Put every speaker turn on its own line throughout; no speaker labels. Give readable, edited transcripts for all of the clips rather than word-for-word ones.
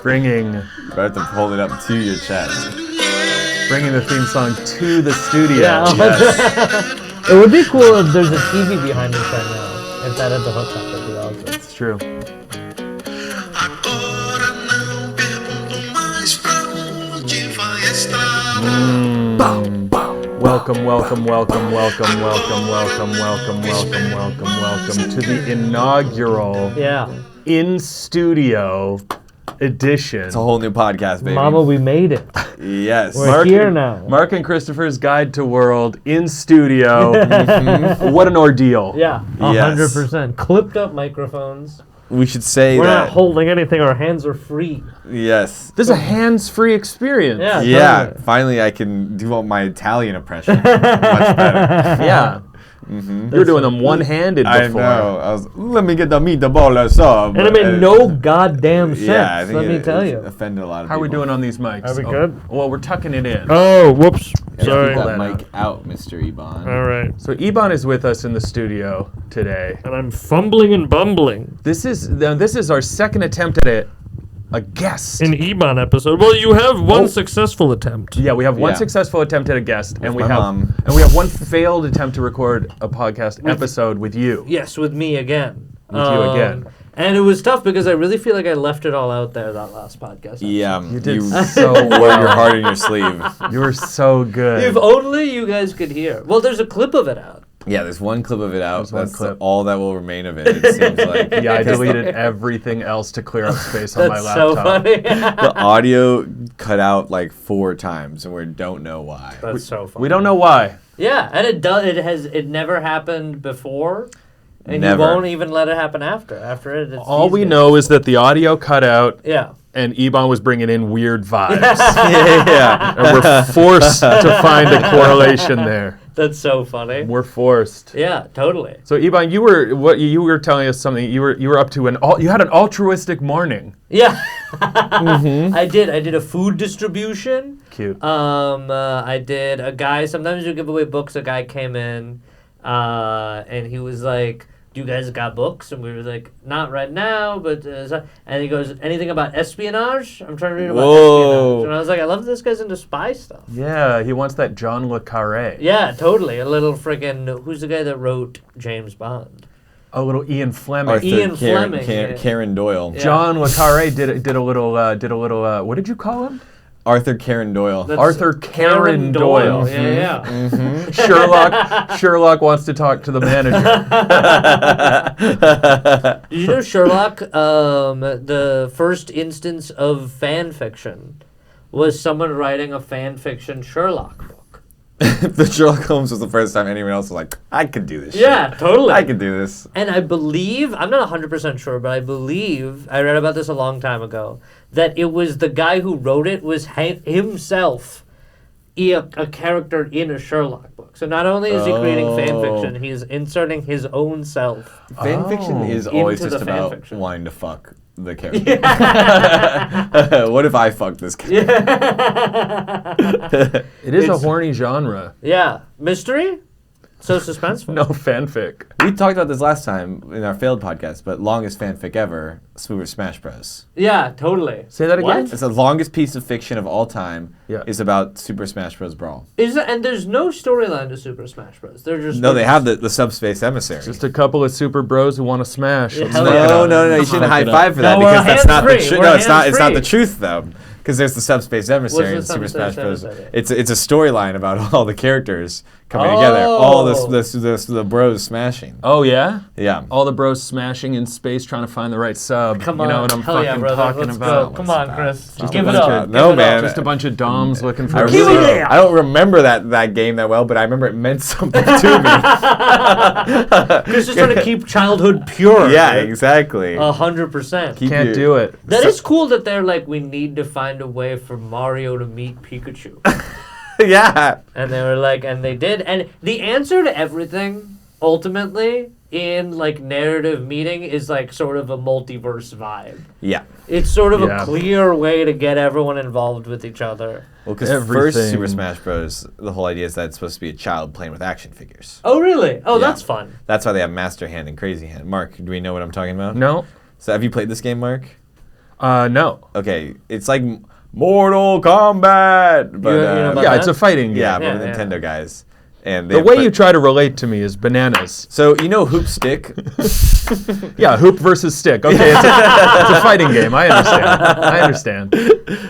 Bringing
You have to hold it up to your chest.
bringing the theme song to the studio.
Yeah.
Yes,
It would be cool if there's a TV behind us right now. If that had the hookup, that'd be awesome.
it's true. Welcome, welcome, welcome, welcome, welcome, welcome, welcome, welcome, welcome, welcome to the inaugural
Yeah.
in-studio edition.
It's a whole new podcast, baby.
Mama, we made it.
Yes.
We're here now.
Mark and Christopher's Guide to World in studio. What an ordeal.
Yeah.
Yes.
100%. Clipped up microphones.
We should say
We're
that.
not holding anything. Our hands are free.
Yes.
This is a hands-free experience.
Yeah.
Yeah.
Totally.
Finally, I can do my Italian impression much better.
Yeah. You were doing them one-handed before.
I know. I was. Let me get the meatball sub.
And it made no goddamn sense.
Yeah, I think
let me tell you.
offended a lot of
How are
people.
we doing on these mics?
Are we good?
Well, we're tucking it in.
Oh, whoops.
Yeah,
Sorry.
keep
Pull
that
that
mic out, Mr. Ibhan.
All right.
So Ibhan is with us in the studio today.
And I'm fumbling and bumbling.
This is our second attempt at a guest.
An Ibhan episode. Well, you have one successful attempt.
Yeah, we have one
Yeah.
successful attempt at a guest, and we
my
have
mom.
one failed attempt to record a podcast episode with you.
Yes, with me again.
With you again.
And it was tough because I really feel like I left it all out there that last podcast.
Yeah.
You did
You
so
wore your
well.
heart in your sleeve.
You were so good.
If only you guys could hear. Well, there's a clip of it out.
Yeah, there's one clip of it out.
There's one
That's
clip.
all that will remain of it. It seems like.
Yeah, I deleted everything else to clear up space on my
That's so
laptop.
funny.
The audio cut out like 4 times, and we don't know why.
That's so funny.
We don't know why.
Yeah, and it never happened before. And
Never.
you won't even let it happen after. After it, it's
All
these
we
guys.
know is that the audio cut out,
Yeah.
and Ibhan was bringing in weird vibes.
Yeah.
And we're forced to find a correlation there.
That's so funny.
We're forced.
Yeah, totally.
So Ibhan, you were telling us something. You were up to you had an altruistic morning.
Yeah. I did a food distribution.
Cute.
I did a guy. Sometimes you give away books. A guy came in, and he was like, "Do you guys got books?" And we were like, "Not right now, but." And he goes, "Anything about espionage?" I'm trying to read about espionage, and I was like, "I love this guy's into spy stuff."
Yeah, he wants that John le Carré.
Yeah, totally. A little friggin' who's the guy that wrote James Bond?
A little Ian Fleming.
Arthur
Ian Fleming, yeah.
Karen Doyle.
Yeah.
John le Carré did a little what did you call him?
Arthur Karen Doyle.
That's
Arthur Karen Doyle.
Yeah, yeah.
Sherlock wants to talk to the manager.
Did you know Sherlock? The first instance of fan fiction was someone writing a fan fiction Sherlock book.
The Sherlock Holmes was the first time anyone else was like, I could do this
Yeah,
shit.
totally.
I could do this.
And I believe, I'm not 100% sure, but I believe, I read about this a long time ago, that it was the guy who wrote it was himself a character in a Sherlock book. So not only is he creating fan fiction, he's inserting his own self.
Fan fiction is always
Into
just
the fan
about
fiction.
wanting to fuck the character. What if I fucked this character?
It is a horny genre.
Yeah. Mystery? So suspenseful.
No fanfic.
We talked about this last time in our failed podcast, but longest fanfic ever, Super Smash Bros.
Yeah, totally.
Say that again?
What?
It's the longest piece of fiction of all time.
Yeah.
Is about Super Smash Bros. Brawl.
And there's no storyline to Super Smash Bros. They're just
No, they have the subspace emissary.
Just a couple of super bros who want to smash.
Yeah,
Let's
hell
make
yeah.
it
No,
up.
no, you shouldn't high five for that
No, we're
because that's not the
hands-free.
truth.
We're
No, it's not the
hands-free.
truth though. Because there's the subspace emissary in
What's the
Super Smash
subspace
Bros.
emissary?
It's a storyline about all the characters coming together, all the bros smashing.
Oh yeah?
Yeah.
All the bros smashing in space trying to find the right sub.
Come
You
on.
know what I'm
Hell
fucking
yeah, brother.
talking
Let's
about?
go. Come on, Chris.
Stop.
Give it
Bunch
up.
of-
No,
Give it up.
man.
Just a bunch of doms looking for
I
a
Give it
sub.
there.
I don't remember that game that well, but I remember it meant something to
Chris is trying to keep childhood pure.
me. Yeah, exactly.
100%.
Can't do it.
That is cool that they're like, we need to find a way for Mario to meet Pikachu.
Yeah.
And they were like, and they did. And the answer to everything, ultimately, in like narrative meaning is like sort of a multiverse vibe.
Yeah.
It's sort of
Yeah.
a clear way to get everyone involved with each other.
Well, because
Everything.
first Super Smash Bros., the whole idea is that it's supposed to be a child playing with action figures.
Oh, really? Oh,
Yeah.
that's fun.
That's why they have Master Hand and Crazy Hand. Mark, do we know what I'm talking about?
No.
So have you played this game, Mark?
No.
Okay, it's like Mortal Kombat, but
You know about
Yeah,
that?
it's a fighting game.
yeah, but
Yeah,
with
yeah.
Nintendo guys. And
The way you try to relate to me is bananas.
So you know Hoop Stick?
Yeah, hoop versus stick. Okay, it's a fighting game. I understand.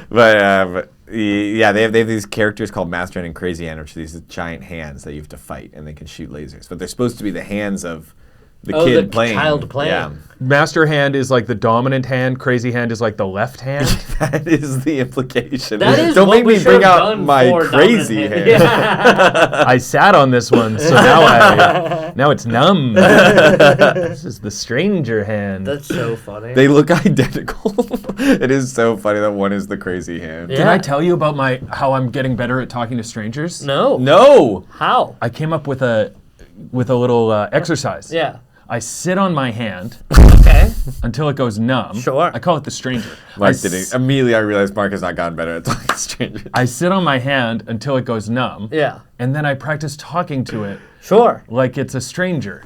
But yeah, they have these characters called Master Hand and Crazy Hand, which are these giant hands that you have to fight, and they can shoot lasers. But they're supposed to be the hands of the kid
the
playing.
child playing.
Yeah,
Master hand is like the dominant hand. Crazy hand is like the left hand.
that is the implication.
That is
Don't
what
make
we
me
should
bring
have
out
done
my
for
crazy
dominant
hand.
Yeah.
I sat on this one, so now it's numb. This is the stranger hand.
That's so funny.
They look identical. It is so funny that one is the crazy hand.
Yeah.
Did I tell you about how I'm getting better at talking to strangers?
No.
No.
How?
I came up with a little exercise.
Yeah.
I sit on my hand
Okay.
until it goes numb.
Sure.
I call it the stranger.
Mark
I
didn't. Immediately, I realized Mark has not gotten better at talking to strangers.
I sit on my hand until it goes numb.
Yeah.
And then I practice talking to it
Sure.
like it's a stranger.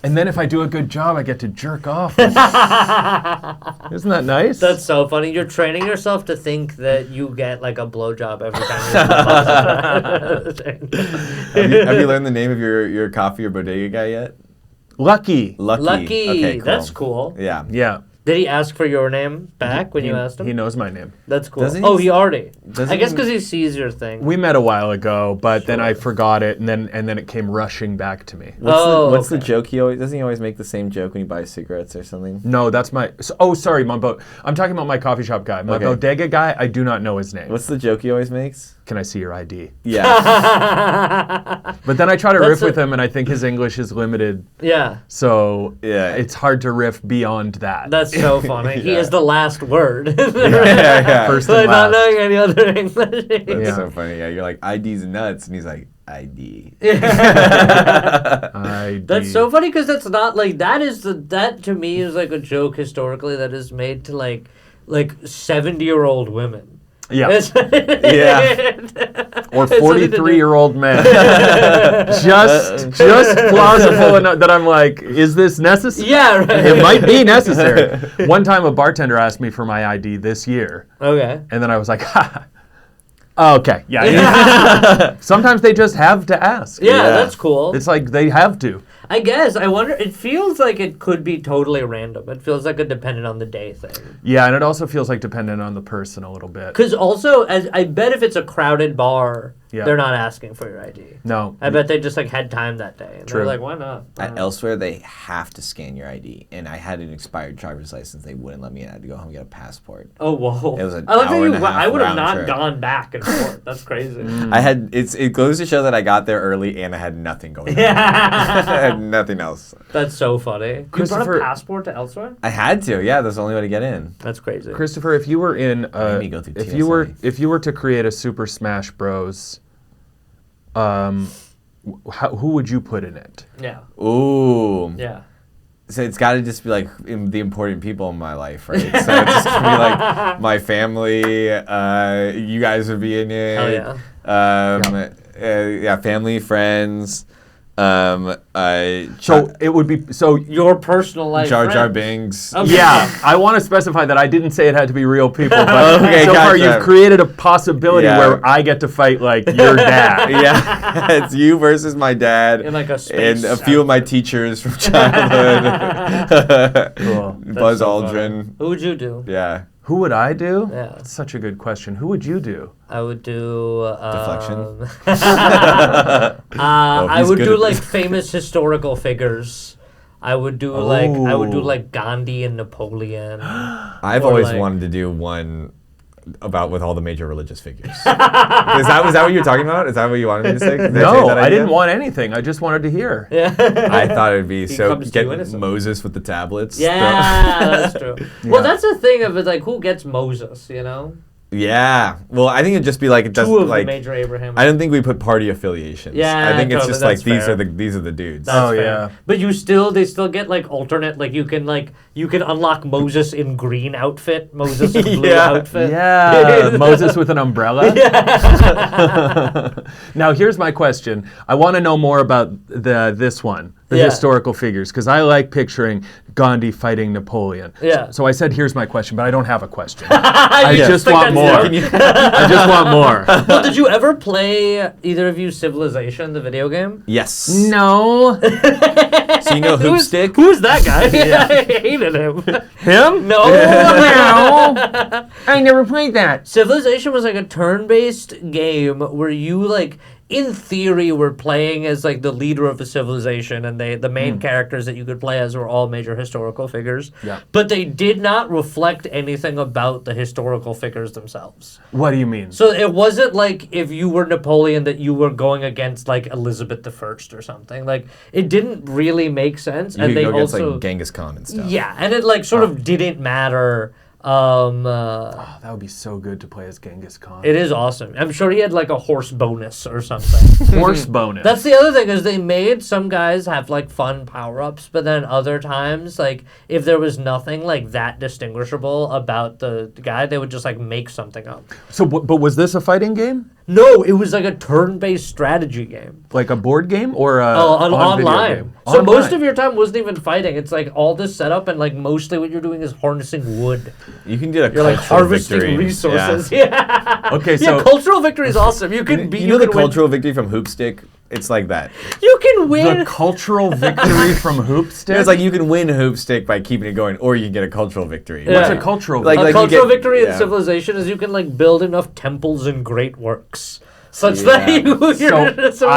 And then if I do a good job, I get to jerk off. Isn't that nice?
That's so funny. You're training yourself to think that you get like a blowjob every time
Have you learned the name of your coffee or bodega guy yet?
Lucky.
Lucky.
Lucky.
Okay, cool.
That's cool.
Yeah.
Yeah.
Did he ask for your name back when you asked him?
He knows my name.
That's cool.
Does he?
Oh, he already.
Does
I guess
he?
because he sees your thing.
We met a while ago, but then I forgot it, and then it came rushing back to me.
What's the
okay.
joke he always doesn't he always make the same joke when he buys cigarettes or something?
No, that's my. Oh, sorry, I'm talking about my coffee shop guy. My
Okay.
bodega guy. I do not know his name.
What's the joke he always makes?
Can I see your ID?
Yeah.
But then I try to
That's
riff with
a-
him, and I think his English is limited,
Yeah.
so
Yeah.
it's hard to riff beyond that.
That's so funny. He
Yeah.
is the last word.
yeah.
First
Like
and
not
last.
knowing any other English.
That's
Yeah.
so funny. Yeah, you're like ID's nuts, and he's like ID.
ID.
That's so funny because that's not like that to me is like a joke historically that is made to like 70-year-old women.
Yeah.
Yeah.
Or
It's something to do-
43-year-old man. just plausible enough that I'm like, is this necessary?
Yeah, right.
It might be necessary. One time a bartender asked me for my ID this year,
Okay.
and then I was like, ha. Okay, yeah. Sometimes they just have to ask.
Yeah,
Yeah.
that's cool.
It's like they have to.
I guess. I wonder. It feels like it could be totally random. It feels like a dependent on the day thing.
Yeah, and it also feels like dependent on the person a little bit.
Because also, as I bet if it's a crowded bar,
Yeah.
they're not asking for your ID.
No.
I bet they just like had time that day. And
True.
they're like, why not?
Elsewhere, they have to scan your ID, and I had an expired driver's license. They wouldn't let me in. I had to go home and get a passport.
Oh whoa!
It was an
I like that
hour
you.
and a half
I would have
round
not
trip.
gone back and forth. That's crazy.
It goes to show that I got there early and I had nothing going on. I
Yeah.
had nothing else.
That's so funny. You brought
Christopher-
a passport to elsewhere?
I had to. Yeah, that's the only way to get in.
That's crazy.
Christopher, if you were in
Made me go through
if you were
TSA.
to create a Super Smash Bros, who would you put in it?
Yeah.
Ooh.
Yeah.
So it's got to just be like the important people in my life, right? So it's just gonna be like my family. You guys would be in it.
Hell yeah.
Yeah, family, friends.
So it would be so.
Your personal life.
Jar Jar
friends.
Binks.
Okay.
Yeah, I want to specify that I didn't say it had to be real people, but
Okay,
so far
gotcha.
you've created a possibility
Yeah.
where I get to fight like your dad.
Yeah, it's you versus my dad.
In like a space.
and a few of my teachers from childhood.
Cool.
Buzz
so funny.
Aldrin.
Who would you do?
Yeah.
Who would I do?
Yeah.
That's such a good question. Who would you do?
I would do
Deflection?
I
he's
would
good
do
at
like
this.
famous historical figures. I would do like Gandhi and Napoleon.
I've
Or
always
like-
wanted to do one about with all the major religious figures. Was that what you were talking about? Is that what you wanted me to say? Did say
No,
that
I
idea?
didn't want anything. I just wanted to hear.
Yeah.
I thought it would be so
comes to
get
you innocent.
Moses with the tablets.
Yeah, that's true.
Yeah.
Well, that's the thing of it. Like, who gets Moses? You know,
Yeah. Well, I think it'd just be like it does
Two of
like.
the major Abraham.
I don't think we put party affiliations.
Yeah,
I think it's
totally,
just like
that's fair.
these are the dudes.
That's
Oh,
fair.
yeah.
But they still get like alternate, like you can unlock Moses in green outfit, Moses in blue
Yeah.
outfit.
Yeah, Moses with an umbrella. Now, here's my question. I want to know more about this one, the
Yeah.
historical figures, because I like picturing Gandhi fighting Napoleon.
Yeah.
So I said, here's my question, but I don't have a question. I
You
just
think
want
that's
more.
it?
I just want more.
Well, did you ever play either of you Civilization, the video game?
Yes.
No.
So you know Hoopstick?
Who's that guy? I hated him.
Him?
No.
No. I never played that.
Civilization was like a turn-based game where you like in theory were playing as like the leader of a civilization, and the main characters that you could play as were all major historical figures.
Yeah.
But they did not reflect anything about the historical figures themselves.
What do you mean?
So it wasn't like if you were Napoleon that you were going against like Elizabeth I or something. Like it didn't really make sense.
You
And
could
they
go against
also
like Genghis Khan and stuff.
yeah, and it like sort of didn't matter.
Oh, that would be so good to play as Genghis Khan.
It is awesome. I'm sure he had like a horse bonus or something.
Horse bonus.
That's the other thing is they made some guys have like fun power-ups, but then other times like if there was nothing like that distinguishable about the guy, they would just like make something up.
So, but was this a fighting game?
No, it was like a turn-based strategy game.
Like a board game or a
Online.
video game?
So
Online.
most of your time wasn't even fighting. It's like all this setup and like mostly what you're doing is harnessing wood.
You can get a
You're like
cultural
harvesting
victory.
resources. Yeah.
Okay,
Yeah,
so
cultural victory is awesome. You can be
You know the
can win-
cultural victory from Hoopstick? It's like that.
You can win.
the cultural victory from Hoopstick.
It's like you can win Hoopstick by keeping it going, or you can get a cultural victory.
Yeah.
What's a cultural
Like-
A
you
cultural
get-
victory in
yeah.
civilization is you can like build enough temples and great works such
Yeah.
that you're
So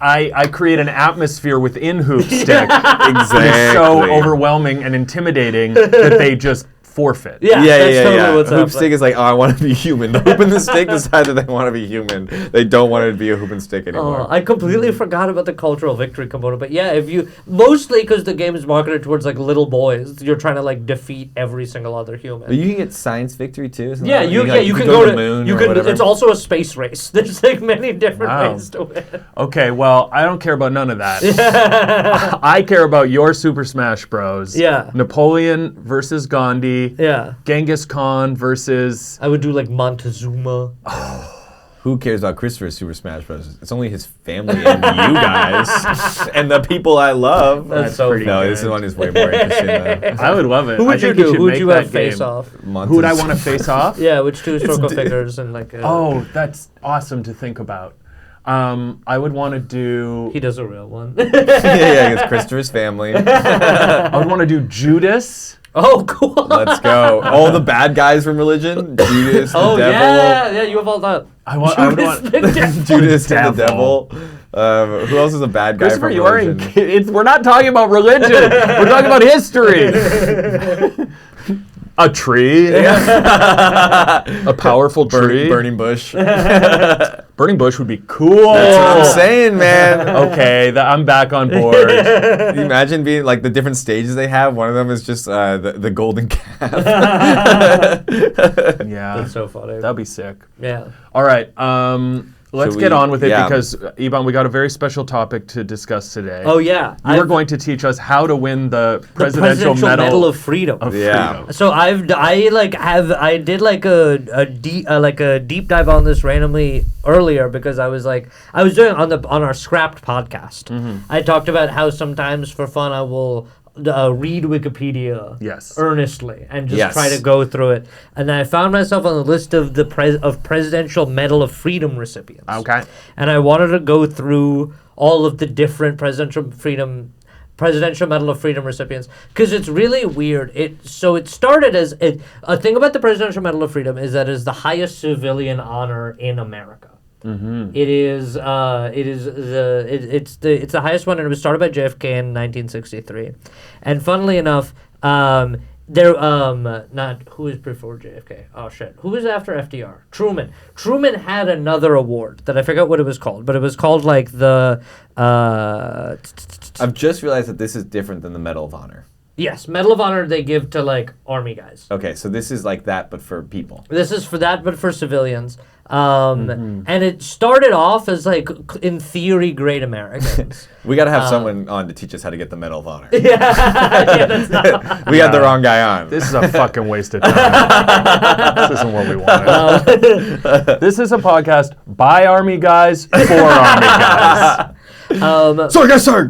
I create an atmosphere within Hoopstick
Exactly.
that's so overwhelming and intimidating that they just forfeit.
yeah, that's totally what's
Hoop
up.
stick is like, oh, I want to be human. The hoop and the stick decide that they want to be human. They don't want it to be a hoop and stick anymore.
I completely forgot about the cultural victory component, but yeah, if you mostly because the game is marketed towards like little boys, you're trying to like defeat every single other human.
But you can get science victory too. isn't
Yeah,
that-
you
like,
can go to
the moon.
you
or
can.
whatever.
It's also a space race. There's like many different
Wow.
ways to win.
Okay, well, I don't care about none of that. I care about your Super Smash Bros.
Yeah.
Napoleon versus Gandhi.
Yeah,
Genghis Khan versus.
I would do like Montezuma.
Who cares about Christopher's Super Smash Bros? It's only his family and you guys and the people I love.
That's so
pretty
No,
good.
this one is way more interesting though.
I would love it.
Who
I
would you
think
do?
should
Who would
make
you
that
have face
game.
off?
Who would I want to face off?
Yeah, which two historical figures and like.
Oh, that's awesome to think about. I would want to do.
He does a real one.
yeah, it's Christopher's family.
I would want to do Judas.
Oh, cool.
Let's go. All the bad guys from religion. Judas, the
Oh
devil.
yeah, you have all that.
I would want.
the devil.
Judas and the
Devil.
devil. Who else is a bad guy
Christopher,
from
you are in.
religion?
We're not talking about religion. We're talking about history. A tree. A powerful tree.
Burning bush.
Burning bush would be cool.
That's what I'm saying, man.
Okay, I'm back on board.
Can you imagine being like the different stages they have? One of them is just the golden calf.
Yeah,
That's so funny.
that'd be sick.
Yeah.
All right, let's
Should
get
we-
on with it
yeah.
because Ibhan, we got a very special topic to discuss today.
Oh yeah.
You are going to teach us how to win the Presidential
Medal of Freedom.
Yeah.
Freedom.
So I did like a deep dive on this randomly earlier because I was doing on our Scrapped podcast. I talked about how sometimes for fun I will read Wikipedia
Yes.
earnestly and just
Yes.
try to go through it, and I found myself on the list of the Presidential Medal of Freedom recipients.
Okay.
And I wanted to go through all of the different Presidential Medal of Freedom recipients because it's really weird. It started as a thing about the Presidential Medal of Freedom is that it is the highest civilian honor in America. Mm-hmm. It's the highest one, and it was started by JFK in 1963. And funnily enough, not who was before JFK? Oh shit, who was after FDR? Truman. Truman had another award that I forgot what it was called, but it was called like the.
I've just realized that this is different than the Medal of Honor.
Yes, Medal of Honor they give to like army guys.
Okay, so this is like that, but for people.
This is for that, but for civilians. And it started off as like, in theory, great Americans.
We got to have someone on to teach us how to get the Medal of Honor.
yeah, that's not.
We had the wrong guy on.
This is a fucking waste of time. This isn't what we wanted. This is a podcast by Army guys for Army guys.
Sir, yes, sir.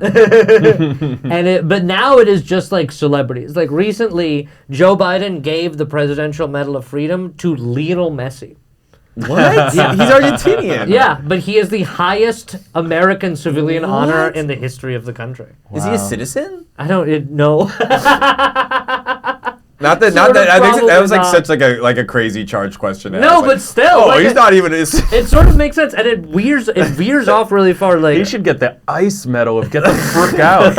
But now it is just like celebrities. Like recently, Joe Biden gave the Presidential Medal of Freedom to Lionel Messi.
What? Yeah. He's Argentinian.
Yeah, but he is the highest American civilian honor in the history of the country.
Is he a citizen?
I don't know.
Not that. I think that was like such like a crazy charged question.
No, but still.
Oh,
like
he's not even.
It sort of makes sense, and it veers off really far. Like
He should get the ice medal of get the frick out.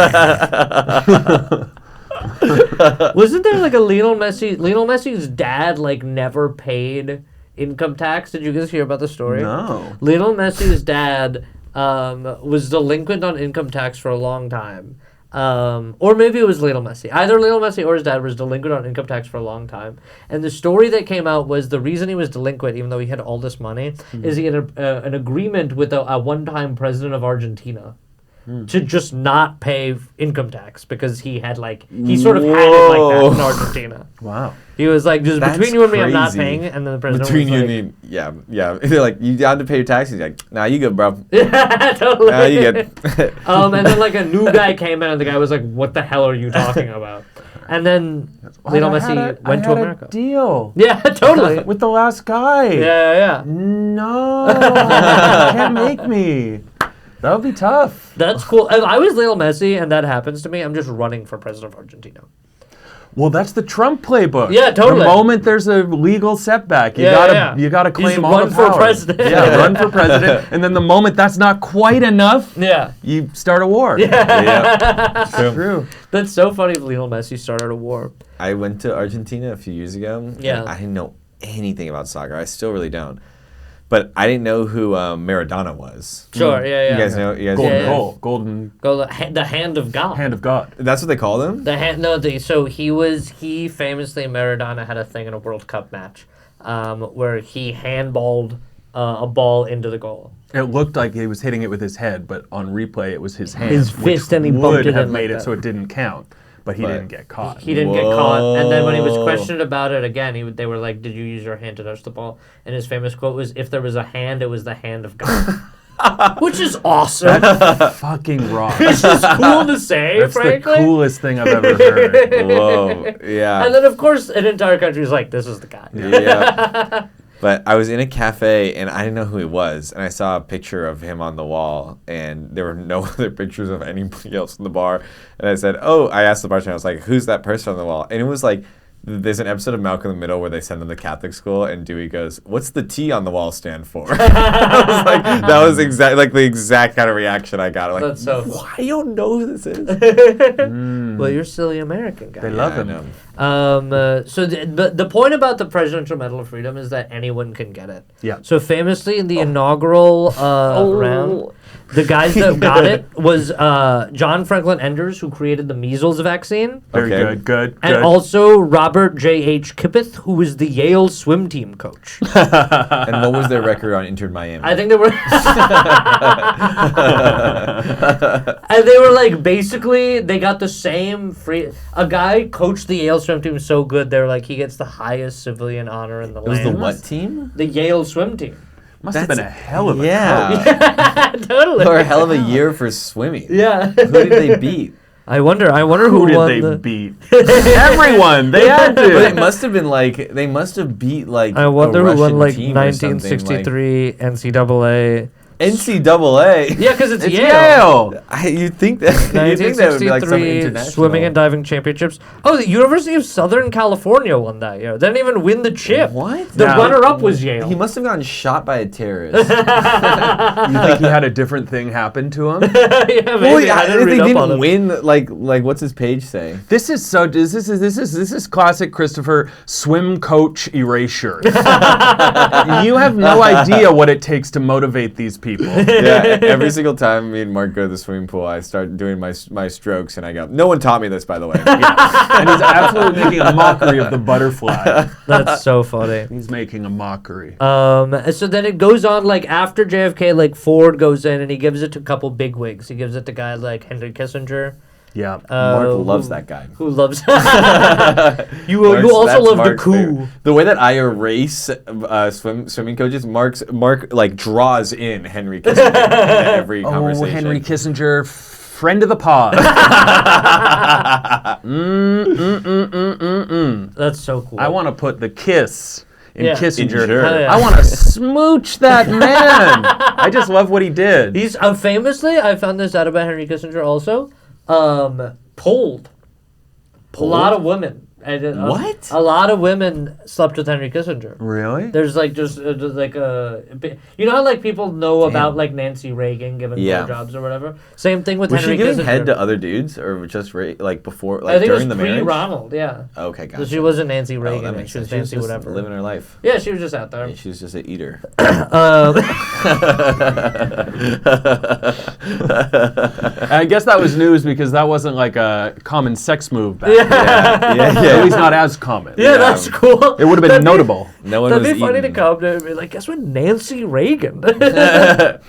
wasn't there like a Lionel Messi? Lionel Messi's dad like never paid income tax. Did you guys hear about the story?
No.
Lionel Messi's dad was delinquent on income tax for a long time. Or maybe it was Lionel Messi. Either Lionel Messi or his dad was delinquent on income tax for a long time. And the story that came out was the reason he was delinquent, even though he had all this money, is he had an agreement with a one-time president of Argentina to just not pay income tax because he had he sort of had it like that in Argentina.
Wow.
He was like, just
That's
between you and me, I'm not
crazy.
paying. And then the president
Between
was
you
like,
and me, yeah. They're like, you down to pay your taxes? He's like, nah, you good, bro.
yeah, totally.
Nah, you good.
And then like a new guy came in, and the guy was like, "What the hell are you talking about?" And then Lionel Messi went to America.
Deal.
Yeah, totally.
With the last guy.
Yeah.
No. Can't make me. That would be tough.
That's cool. If I was Lionel Messi and that happens to me, I'm just running for president of Argentina.
Well, that's the Trump playbook.
Yeah, totally.
The moment there's a legal setback, you gotta claim all
run
the
for
power.
president.
Yeah, run for president. And then the moment that's not quite enough,
Yeah.
you start a war.
Yeah.
True.
That's so funny if Lionel Messi started a war.
I went to Argentina a few years ago.
Yeah.
I didn't know anything about soccer. I still really don't. But I didn't know who Maradona was.
Sure, yeah.
You guys know?
Golden
Yeah.
goal. Golden
Go the hand of God.
hand of God.
That's what they call them?
So he famously, Maradona had a thing in a World Cup match where he handballed a ball into the goal.
It looked like he was hitting it with his head, but on replay it was his hand.
His
which
fist, and he
would
bumped it
have
in
made
like
it
that.
so it didn't count. But he
But
didn't get caught.
He didn't get caught, and then when he was
Whoa.
questioned about it again, they were like, "Did you use your hand to touch the ball?" And his famous quote was, "If there was a hand, it was the hand of God," which is awesome.
Fucking rock.
It's just cool to say,
That's
frankly.
the coolest thing I've ever heard.
Whoa. Yeah.
And then, of course, an entire country was like, "This is the guy."
Yeah. But I was in a cafe and I didn't know who he was, and I saw a picture of him on the wall, and there were no other pictures of anybody else in the bar. And I said, I asked the bartender, I was like, "Who's that person on the wall?" And it was like, there's an episode of Malcolm in the Middle where they send them to Catholic school, and Dewey goes, "What's the T on the wall stand for?" I was like, that was the exact kind of reaction I got. I'm like,
That's so
why you don't know who this is?
Well, you're silly American guy.
They love
I
him.
know.
So the point about the Presidential Medal of Freedom is that anyone can get it.
Yeah.
So famously in the inaugural round, the guys that got it was John Franklin Enders, who created the measles vaccine,
Very
Okay.
good.
and also Robert J.H. Kipeth, who was the Yale swim team coach.
And what was their record on Entered Miami?
I think they were, and they were like basically they got the same free. A guy coached the Yale swim team so good they were like he gets the highest civilian honor in the
It was
land.
the what team?
The Yale swim team.
Must have been a hell of a
Yeah.
Totally.
Or a hell of a year for swimming.
Yeah.
Who did they beat?
I wonder
Who
who
did
won
they
the.
beat? Everyone. They had
But it
to.
must have been like they must have beat like
I wonder
a
who won
Russian
like
team or something,
1963 NCAA.
NCAA.
Yeah, because it's
It's
Yale.
Yale.
You'd think that would be like some
1963
international
swimming and diving championships. Oh, the University of Southern California won that year. They didn't even win the chip.
What?
The
Nah.
runner-up was Yale.
He must have gotten shot by a terrorist.
You think he had a different thing happen to him?
Yeah, maybe.
Well,
I didn't
if
read
they
up on
didn't
it.
win, like what's his page say?
This is classic Christopher swim coach erasure. You have no idea what it takes to motivate these people. people.
Yeah, every single time me and Mark go to the swimming pool, I start doing my strokes, and I go, no one taught me this, by the way.
Yeah. And he's absolutely making a mockery of the butterfly.
That's so funny.
He's making a mockery.
So then it goes on, like, after JFK, like, Ford goes in and he gives it to a couple bigwigs. He gives it to guys like Henry Kissinger.
Yeah.
Mark loves that guy.
Who loves... you also love the coup.
Favorite. The way that I erase swimming coaches, Mark like draws in Henry Kissinger into every conversation.
Oh, Henry Kissinger, friend of the pod.
That's so cool.
I want to put the kiss in Kissinger.
Sure.
Yeah.
I want to smooch that man. I just love what he did.
He's famously, I found this out about Henry Kissinger also, pulled. A lot of women.
What?
A lot of women slept with Henry Kissinger.
Really?
There's like just like a, you know how like people know about like Nancy Reagan giving blowjobs or whatever. Same thing with
Was
Henry
she giving
Kissinger.
head to other dudes or just like before, like
I think
during
it
the
was
marriage?
Ronald, yeah.
Okay, gotcha.
So she wasn't Nancy
Oh,
Reagan.
that makes
She was
sense.
Nancy
just
whatever.
living her life.
Yeah, she was just out there.
Yeah, she was just an eater.
I guess that was news because that wasn't like a common sex move back then.
Yeah.
At least not as common.
Yeah, that's cool.
It would have been notable.
No one
That'd
was
be funny to
eating.
come to and be like, guess what? Nancy Reagan. But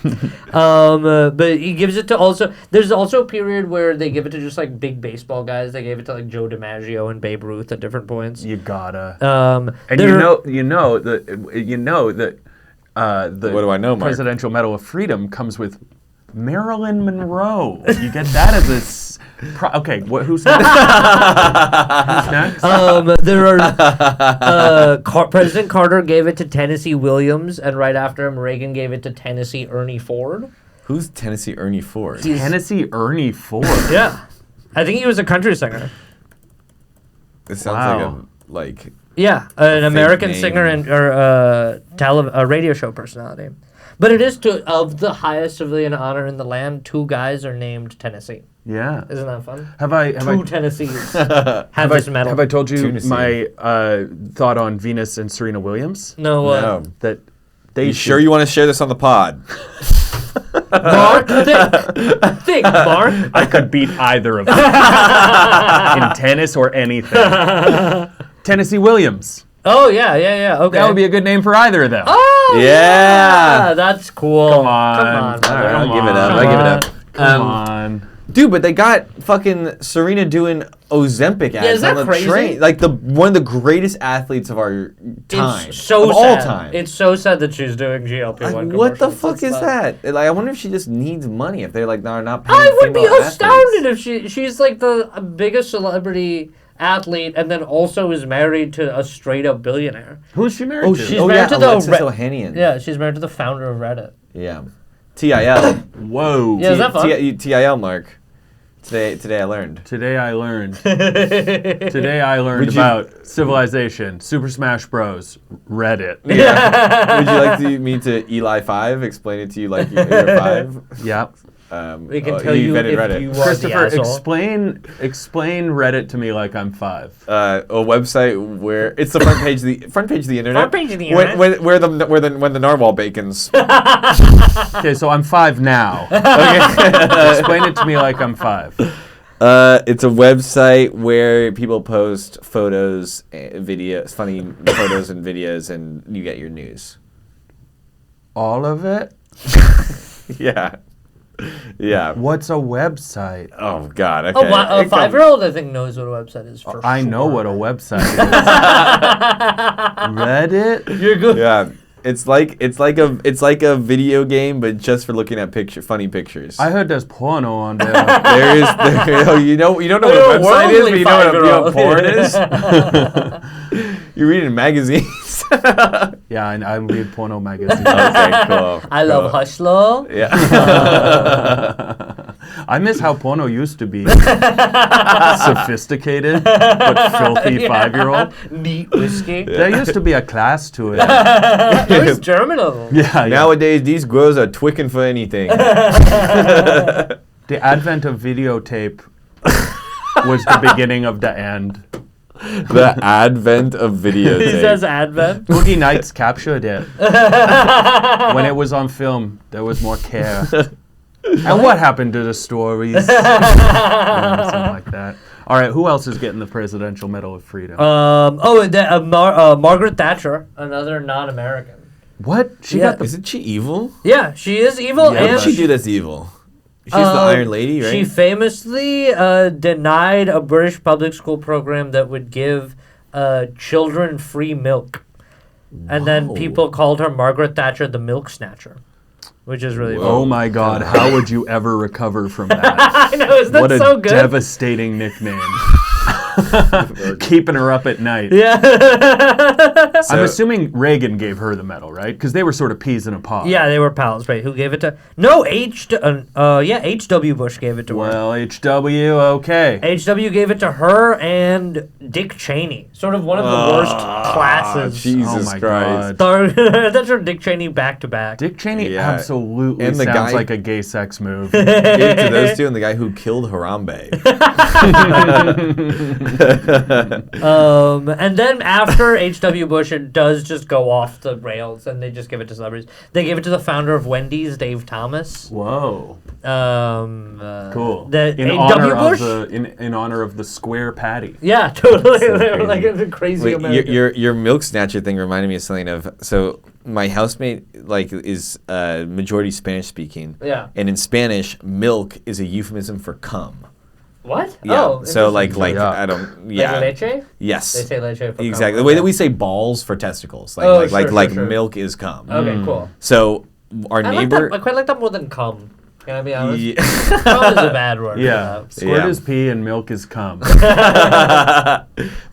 he gives it to also. There's also a period where they give it to just like big baseball guys. They gave it to like Joe DiMaggio and Babe Ruth at different points.
You gotta.
And
You know that the
What do I know, Mark?
Presidential Medal of Freedom comes with Marilyn Monroe. You get that as a. Okay, who's next? Who's next?
There are President Carter gave it to Tennessee Williams, and right after him, Reagan gave it to Tennessee Ernie Ford.
Who's Tennessee Ernie Ford?
Tennessee Ernie Ford.
Yeah, I think he was a country singer.
This sounds
Wow.
like
Yeah, an American
name.
singer and or a radio show personality. But it is of the highest civilian honor in the land. 2 guys are named Tennessee.
Yeah.
Isn't that fun?
Have I
Tennessees have this medal.
have I told you
Tennessee.
my thought on Venus and Serena Williams?
No.
no.
That they
You sure you want to share this on the pod?
Mark, think, Mark.
I could beat either of them in tennis or anything. Tennessee Williams.
Oh yeah. Okay.
That would be a good name for either of them.
Oh
Yeah.
that's cool.
Come on.
brother.
All right,
Come
I'll give it up.
on.
I'll give it up.
Come on.
Dude, but they got fucking Serena doing Ozempic ads
is that
on the
crazy?
train. Like one of the greatest athletes of our time.
It's so
of
sad.
all time.
It's so sad that she's doing GLP-1
Like,
commercials.
what the fuck
That's
is
bad.
that? Like, I wonder if she just needs money. If they're like, no, not paying
I would be
female
astounded
athletes.
if she's like the biggest celebrity athlete and then also is married to a straight up billionaire.
Who's she married
Oh,
to?
She's
oh
married
yeah,
to the
Alexis
Re-
Ohanian.
Yeah, she's married to the founder of Reddit.
Yeah. TIL.
Whoa.
Yeah, is that fun?
TIL, Mark. Today I learned.
Today I learned about Civilization, Super Smash Bros, Reddit.
Yeah. Would you like me to Eli 5 explain it to you like you're 5?
Yep.
We can tell
he
you
invented
if
Reddit.
you are
Christopher,
the asshole.
explain Reddit to me like I'm 5.
A website where it's the front page of the internet.
Front page of the internet.
When the narwhal bacons.
Okay, so I'm 5 now.
Okay.
Explain it to me like I'm 5.
It's a website where people post photos, videos, funny photos and videos, and you get your news.
All of it?
Yeah. Yeah.
What's a website?
Oh God. Okay.
A 5-year-old, I think, knows what a website is for
I
sure.
know what a website is. Reddit?
You're good.
Yeah. It's like a video game, but just for looking at funny pictures.
I heard there's porno on there.
You don't know what a website is, but you know what porn is. You read it in magazines.
Yeah, I read porno magazines.
Okay, cool.
I love Hushlo.
Yeah.
I miss how porno used to be. Sophisticated, but filthy 5-year-old.
Neat whiskey.
There used to be a class to it.
It was German of them.
Yeah.
Nowadays, these girls are twicking for anything.
The advent of videotape was the beginning of the end.
The advent of videotape.
He says advent.
Boogie Nights captured it. When it was on film, there was more care. And what happened to the stories? Yeah, something like that. All right, who else is getting the Presidential Medal of Freedom?
Margaret Thatcher, another non-American.
What? She
Yeah.
got the...
Isn't she evil?
Yeah, she is evil.
Yeah,
What
and
did she do that's evil? She's the Iron Lady, right?
She famously denied a British public school program that would give children free milk. And then
Whoa.
people called her Margaret Thatcher the Milk Snatcher, which is really
Oh
funny.
my God, how would you ever recover from that?
I know, isn't that
What a
so good?
devastating nickname. Keeping her up at night.
Yeah.
I'm assuming Reagan gave her the medal, right? Because they were sort of peas in a pod.
Yeah, they were pals, right? Who gave it to? No, H.W. Bush gave it to her.
Well, H.W., okay.
H.W. gave it to her and Dick Cheney. Sort of one of the worst classes.
Jesus
Oh my
Christ.
That's her Dick Cheney back to back.
Dick Cheney
Yeah.
absolutely
And the
sounds
guy-
like a gay sex move.
Gave it to those two and the guy who killed Harambe.
And then after H.W. Bush, it does just go off the rails, and they just give it to celebrities. They gave it to the founder of Wendy's, Dave Thomas.
Whoa. Cool.
The
In
H.W.
honor
Bush.
of in honor of the square patty.
Yeah, totally.
So
They were
crazy.
like a crazy
Wait,
American.
your milk snatcher thing reminded me of something of. So my housemate is majority Spanish speaking.
Yeah.
And in Spanish, milk is a euphemism for cum.
What?
Yeah.
Oh,
So like
interesting.
Yuck.
I don't. Yeah.
Like leche?
Yes.
They say leche for cum.
Exactly. The way that we say balls for testicles, like
Oh, sure.
milk is cum.
Okay, cool.
So our
I
neighbor.
like that. I quite like that more than cum. Can I be honest?
Yeah.
Cum is a bad word.
Yeah.
For
Squirt
Yeah.
is pee and milk is cum.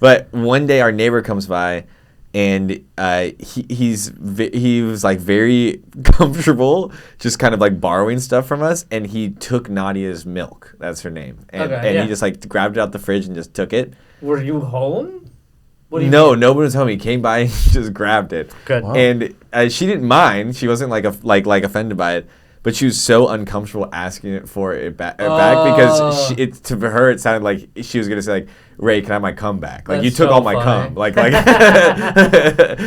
But one day our neighbor comes by, and he was like very comfortable, just kind of like borrowing stuff from us, and he took Nadia's milk. That's her name, and
Okay, yeah.
he just like grabbed it out the fridge and just took it.
that. Were you home? What do you
No,
mean?
nobody was home. He came by and he just grabbed it.
Good.
Wow.
And she didn't mind. She wasn't like offended by it. But she was so uncomfortable asking it for it back because to her it sounded like she was gonna say like, Ray, can I have my cum back? Like you
That's
took
so
all my
funny.
cum. Like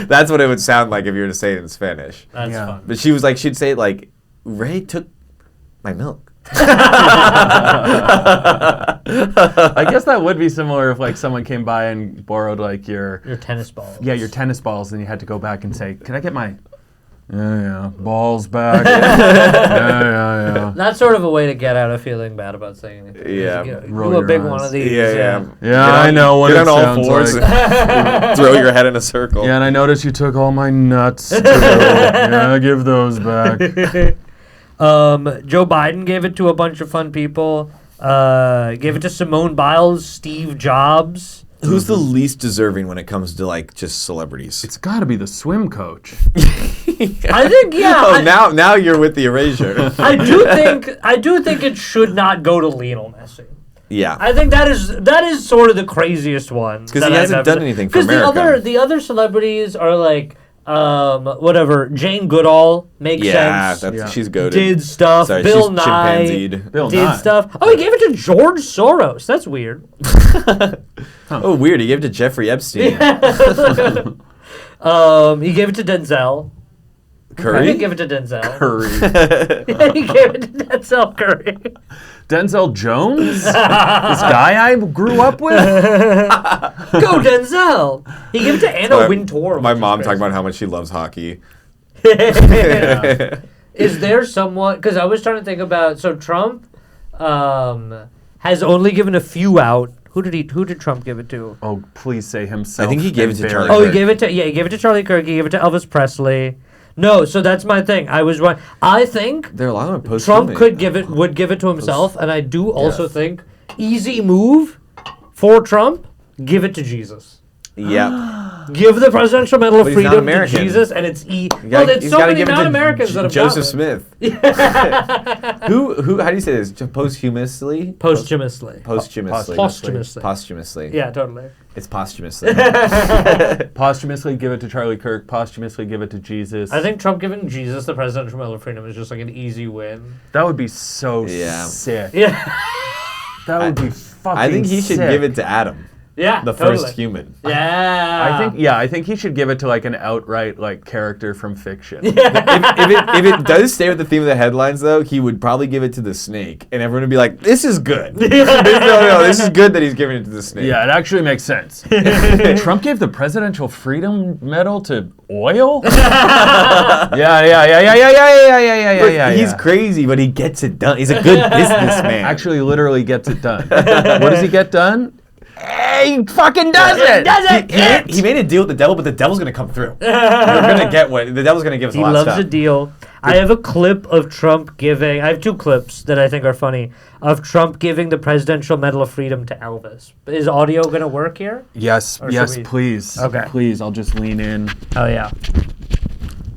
that's what it would sound like if you were to say it in Spanish.
That's
Yeah.
fun.
But she was like, she'd say it like, Ray took my milk.
I guess that would be similar if like someone came by and borrowed like your
tennis balls.
your tennis balls, and you had to go back and say, "Can I get my balls back?" yeah.
That's sort of a way to get out of feeling bad about saying it.
Yeah.
Do
Roll
a
your
big
eyes.
one of these.
Yeah.
Yeah, I know what
Get
it
on all
sounds
fours
like.
and throw your head in a circle.
Yeah, and I noticed you took all my nuts. Too. Yeah, give those back.
Joe Biden gave it to a bunch of fun people. Gave it to Simone Biles, Steve Jobs.
Who's the least deserving when it comes to like just celebrities?
It's got to be the swim coach.
I think
Now you're with the erasure.
I do think it should not go to Lionel Messi.
Yeah.
I think that is sort of the craziest one.
'Cause he hasn't done anything for
Because
America.
the other celebrities are like whatever. Jane Goodall makes sense.
She's goated.
Did stuff.
Sorry,
Bill
she's
Nye
chimpanzeed.
Bill
did
Nye.
stuff. Oh, he gave it to George Soros. That's weird.
Oh, weird. He gave it to Jeffrey Epstein.
He gave it to Denzel. I
Curry?
didn't give it to Denzel.
Curry.
He gave it to Denzel Curry.
Denzel Jones? This guy I grew up with?
Go Denzel. He gave it to Anna Wintour.
My
which is
mom
crazy.
talking about how much she loves hockey.
Is there someone? Because I was trying to think about. So Trump has only given a few out. Who did Trump give it to?
Oh, please say himself.
I think he gave it to
and
Charlie
Barry.
Oh,
Kirk.
he gave it to Charlie Kirk. He gave it to Elvis Presley. No, so that's my thing. I was right. I think
There are a lot of them
Trump
post-human.
would give it to himself, and I do also think easy move for Trump. Give it to Jesus.
Yep.
Give the Presidential Medal of
But he's not
Freedom to
American.
Jesus, and it's
Well,
there's so many non-Americans that have
Joseph
gotten it.
Smith. Who? How do you say this? Posthumously?
Posthumously.
Posthumously.
Posthumously.
Posthumously.
Yeah, totally.
It's posthumously.
Posthumously give it to Charlie Kirk. Posthumously give it to Jesus.
I think Trump giving Jesus the Presidential Medal of Freedom is just like an easy win.
that would be so
Yeah.
sick.
Yeah.
That would be fucking
I think he should
sick.
give it to Adam.
Yeah,
The
totally.
first human.
Yeah.
I think he should give it to like an outright like character from fiction.
If it does stay with the theme of the headlines, though, he would probably give it to the snake, and everyone would be like, "This is good. No, this is good that he's giving it to the snake."
Yeah, it actually makes sense. Trump gave the Presidential Freedom Medal to oil? Yeah.
He's crazy, but he gets it done. He's a good businessman.
Actually literally gets it done. What does he get done? He fucking does it!
He made a deal with the devil, but the devil's gonna come through. We're gonna get what the devil's gonna give us.
He
a lot
loves
of
a
stuff.
deal. I have a clip of Trump giving. I have 2 clips that I think are funny of Trump giving the Presidential Medal of Freedom to Elvis. Is audio gonna work here?
Yes,
Or
yes,
should we-
please.
Okay.
Please, I'll just lean in.
Oh yeah.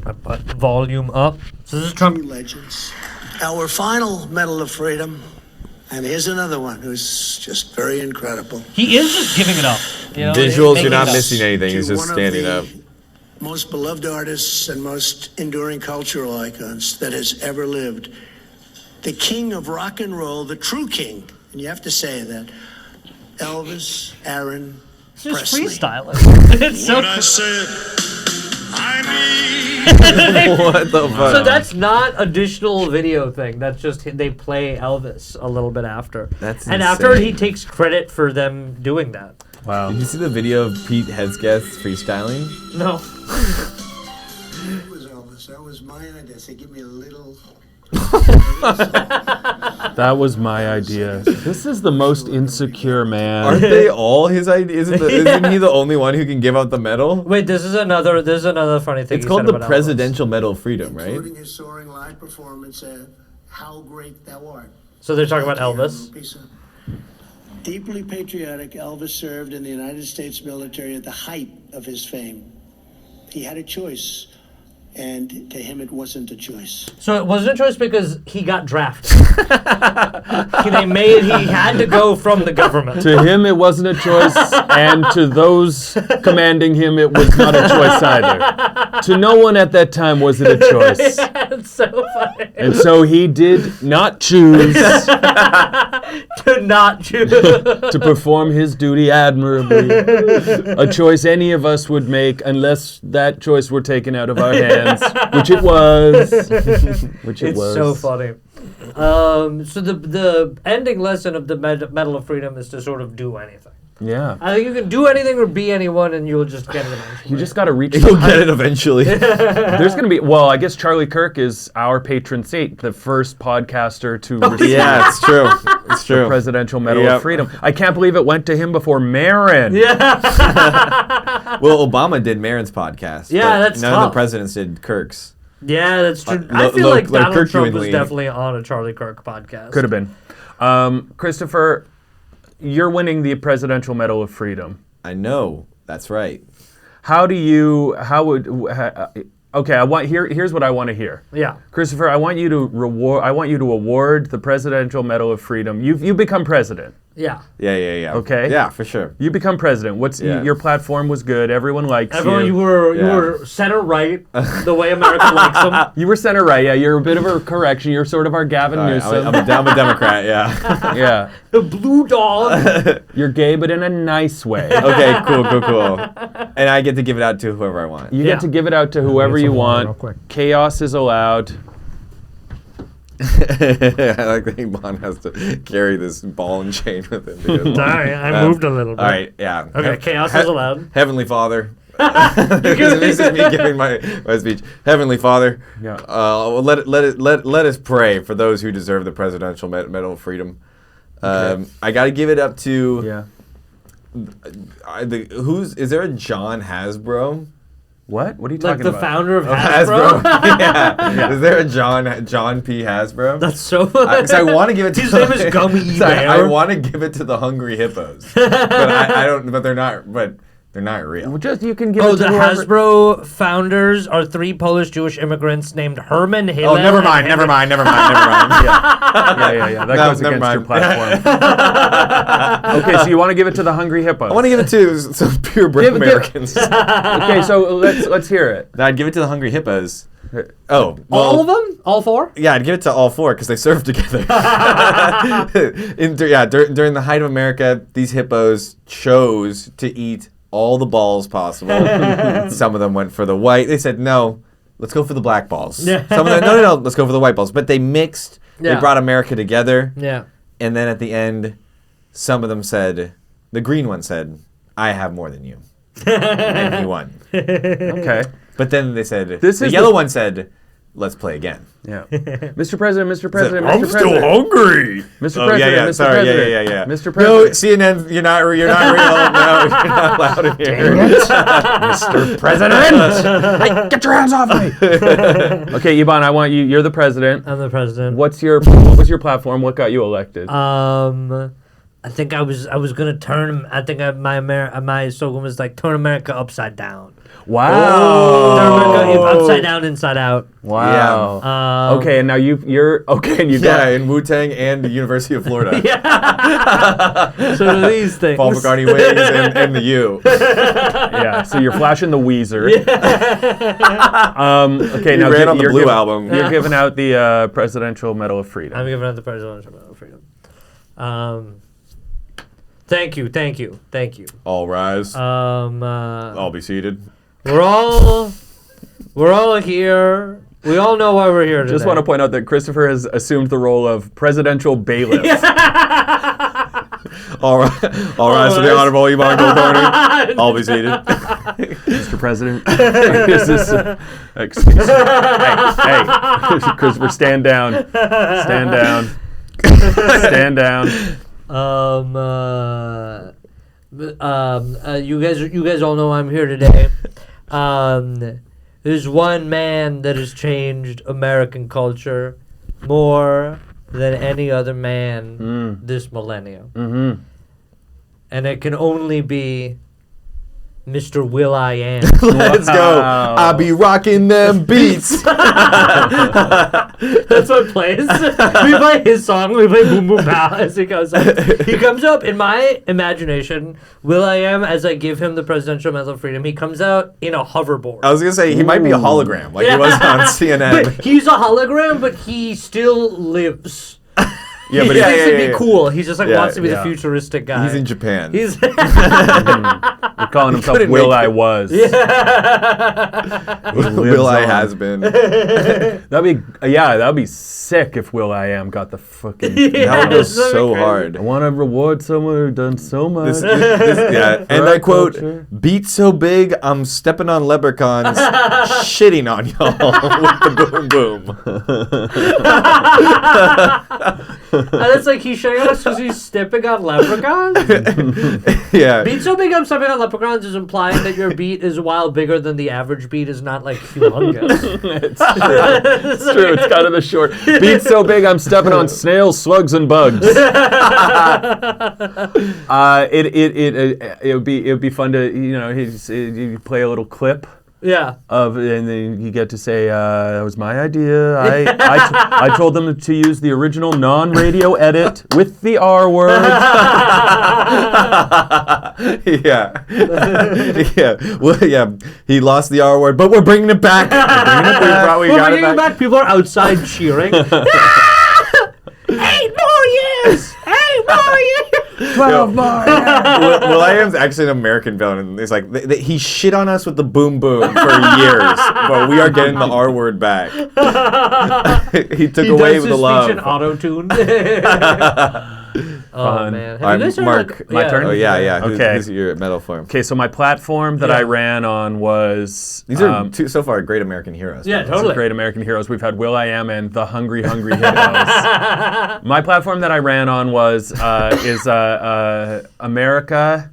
I put volume up. So this is Trump.
Legends. Our final Medal of Freedom, and here's another one who's just very incredible.
He is just giving it up. You know,
Visuals,
making
you're not
it up.
missing anything.
To
He's just
one of
standing
the
up.
most beloved artists and most enduring cultural icons that has ever lived. The king of rock and roll, the true king, and you have to say that, Elvis Aaron
It's just
Presley.
freestyling. It's so.
When I said I need
What the fuck?
So that's not additional video thing. That's just they play Elvis a little bit after.
That's
and after
insane.
he takes credit for them doing that.
Wow.
Did you see the video of Pete Hegseth freestyling?
No.
That was Elvis. That was my idea. Say, give me a little.
That was my idea. This is the most insecure man.
Aren't they all his ideas? Isn't he the only one who can give out the medal?
Wait, this is another funny thing.
It's
he
called
said
the
about Elvis.
Presidential Medal of Freedom, right?
Including his soaring live performance at How Great Thou Art.
So they're talking about Elvis.
Deeply patriotic, Elvis served in the United States military at the height of his fame. He had a choice, and to him it wasn't a choice.
So it wasn't a choice because he got drafted. He had to go from the government.
To him, it wasn't a choice, and to those commanding him, it was not a choice either. To no one at that time was it a choice.
Yeah, it's so funny.
And so he did not choose
To not choose.
to perform his duty admirably. A choice any of us would make unless that choice were taken out of our hands, which it was.
It's so funny. So the ending lesson of the Medal of Freedom is to sort of do anything.
Yeah.
I think you can do anything or be anyone, and you'll just get it eventually.
You just got to reach
You'll
the
get it eventually.
There's going to be, well, I guess Charlie Kirk is our patron saint, the first podcaster to receive
Yeah, it's true. It's
the
true.
Presidential Medal
Yep.
of Freedom. I can't believe it went to him before Marin.
Yeah.
Well, Obama did Marin's podcast.
Yeah,
but
that's
none of
tough.
the presidents did Kirk's.
Yeah, that's true.
Lo-
I feel
lo-
like
like
Donald Trump was
Kirk-Ewing
definitely on a Charlie Kirk podcast.
Could have been. Christopher, you're winning the Presidential Medal of Freedom.
I know. That's right.
Okay, here's what I want to hear.
Yeah.
Christopher, I want you to award the Presidential Medal of Freedom. You've become president.
Yeah.
Yeah.
Okay.
Yeah, for sure.
You become president.
Yeah.
Your platform was good. Everyone likes
Everyone, you were center right, the way America likes them.
You were center right. Yeah, you're a bit of a correction. You're sort of our Gavin
All right,
Newsom.
I'm a Democrat, yeah.
Yeah.
The blue dog.
You're gay, but in a nice way.
Okay, cool. And I get to give it out to whoever I want.
You
Yeah.
get to give it out to whoever
some
you
water
want.
real quick.
Chaos is allowed.
I like that Ibhan has to carry this ball and chain with him. because-
Sorry, I moved a little bit.
All right, yeah.
Okay, chaos is allowed.
Heavenly Father. This is me giving my speech. Heavenly Father,
Yeah.
let us pray for those who deserve the Presidential Medal of Freedom. I got to give it up to
Yeah.
is there a John Hasbro?
What? What are you
Like
talking
the
about?
founder of Hasbro.
Yeah. Is there a John P. Hasbro?
That's so
Because I want to give it to
His name is Gummy
I
Bear.
want to give it to the Hungry Hippos, but I don't. But they're not. But they're not real.
Well, just you can give
Oh,
it to
the
whoever-
Hasbro founders are 3 Polish Jewish immigrants named Herman Hillel.
Oh, never mind.
Yeah. That
No,
goes
never
against your
mind.
platform. Okay, so you want to give it to the Hungry Hippos.
I want to give it to some purebred
Give-
Americans.
Okay, so let's hear it.
I'd give it to the Hungry Hippos. Oh, well,
All of them? All 4?
Yeah, I'd give it to all 4 because they served together. During the height of America, these hippos chose to eat all the balls possible. Some of them went for the white. They said, no, let's go for the black balls. Some of them, no, let's go for the white balls. But they mixed.
Yeah.
They brought America together.
Yeah.
And then at the end, some of them said, the green one said, I have more than you. And he won.
Okay.
But then they said,
This
the
is
yellow
the-
one said, let's play again.
Yeah. Mr. President, Mr. President,
I'm
Mr.
still
President.
hungry.
Mr.
Oh,
President,
yeah.
Mr.
Sorry,
President.
yeah.
Mr.
No,
President.
CNN, you're not real. No, you're not allowed in here.
Mr. President! Hey, get your hands off me! Okay, Ibhan, I want you. You're the president.
I'm the president.
What was your platform? What got you elected?
I think I was gonna turn. I think my slogan was like turn America upside down.
Wow.
Turn America upside down, inside out.
Wow. Okay, and now you're okay, and you
Yeah,
got
in Wu-Tang and the University of Florida.
So these things.
Paul McCartney wings and the U.
yeah. So you're flashing the Weezer. Okay,
He
now
ran on the
you're
Blue
giving-
album.
You're giving out the Presidential Medal of Freedom.
I'm giving out the Presidential Medal of Freedom. Thank you.
All rise. I'll be seated.
We're all here. We all know why we're here today.
Just want to point out that Christopher has assumed the role of presidential bailiff.
All rise to the Honorable Ibhan Kulkarni. I'll be seated.
Mr. President. Is this, excuse me. Hey, Christopher, stand down. Stand down. Stand down.
You guys all know I'm here today. There's one man that has changed American culture more than any other man this millennium.
Mm-hmm.
And it can only be Mr. Will I Am.
Let's go. I'll be rocking them beats.
That's what plays. We play his song. We play Boom Boom Pow as he goes up. He comes up in my imagination. Will I Am, as I give him the Presidential Medal of Freedom, he comes out in a hoverboard.
I was going to say, he might be a hologram, like he was on CNN.
But he's a hologram, but he still lives.
Yeah,
He
but
just
yeah,
likes to
yeah,
be
yeah.
cool. He just wants to be
yeah.
the futuristic guy.
He's in Japan.
He's
We're calling himself
couldn't
Will
make
I
it.
Was.
Will I
on.
has been.
That'd be sick if Will I Am got the fucking.
That would go
Yes, that'd be
so
crazy.
hard.
I want to reward someone who done so much.
Yeah, and
our
I quote,
culture.
beat so big, I'm stepping on leprechauns, shitting on y'all with the boom boom.
and it's like he's showing us because he's stepping on leprechauns.
Yeah.
Beat so big I'm stepping on leprechauns is implying that your beat is while bigger than the average beat is not like humongous.
It's true. It's kind of the short. Beat so big, I'm stepping on snails, slugs, and bugs. It would be fun to you play a little clip
Yeah.
and then you get to say that was my idea. I told them to use the original non-radio edit with the R word.
Yeah. Yeah. Well, yeah. He lost the R word, but we're bringing it back. We
We're
got
bringing it back. People are outside cheering. 8 more years! 8 more years!
12 more.
Will I Am's actually an American villain. It's like he shit on us with the boom boom for years, but we are getting the R word back. He took away the love.
He does his speech in auto-tune. Oh,
Fun.
man.
All
Have you
right,
guys heard
Mark,
like,
my turn?
Oh yeah.
Okay.
Who's your medal for him?
Okay, so my platform that I ran on was
These are so far great American heroes.
Yeah,
by the way.
totally.
great American heroes. We've had Will I Am and the Hungry Hippos. My platform that I ran on was America.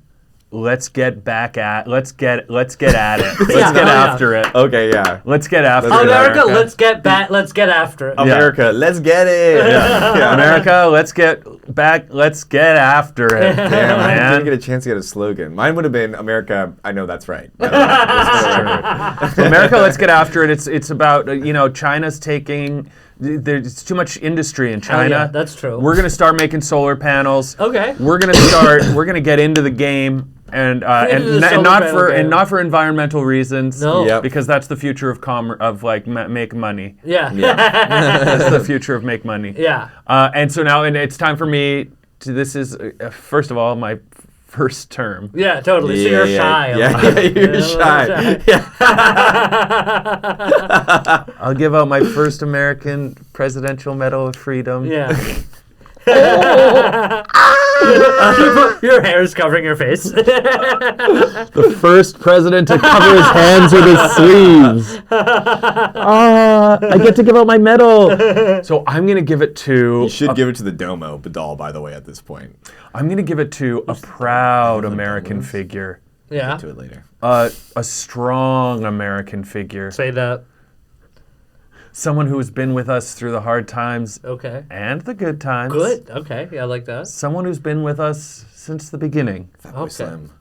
Let's get at it. Let's get after it.
Okay, yeah.
Let's get after
Let's
it.
get
America,
America.
let's get back. Let's get after it.
America, let's get it. Yeah.
America, let's get back. Let's get after it.
Damn, I
man.
didn't get a chance to get a slogan. Mine would have been America, I know that's right.
America, let's get after it. It's about China's taking there's too much industry in
Oh,
China.
yeah, that's true.
We're gonna start making solar panels.
Okay.
We're gonna get into the game and
Into the solar
not
panel
for
game.
and not for environmental reasons.
No.
Yep.
Because that's the future of like make money.
Yeah.
That's the future of make money.
Yeah.
And so now it's time for me to. This is first of all my first term.
Yeah, totally. So you're shy.
Yeah, you're shy. Yeah.
I'll give out my first American Presidential Medal of Freedom.
Yeah. Your hair is covering your face.
The first president to cover his hands with his sleeves. I get to give out my medal. So I'm going to give it to...
You should give it to the Domo doll, by the way, at this point.
I'm going to give it to a proud American figure.
Yeah.
To it later.
A strong American figure.
Say that.
Someone who has been with us through the hard times
Okay.
and the good times.
Good. Okay. Yeah, I like that.
Someone who's been with us since the beginning.
Fatboy
Okay.
Slim.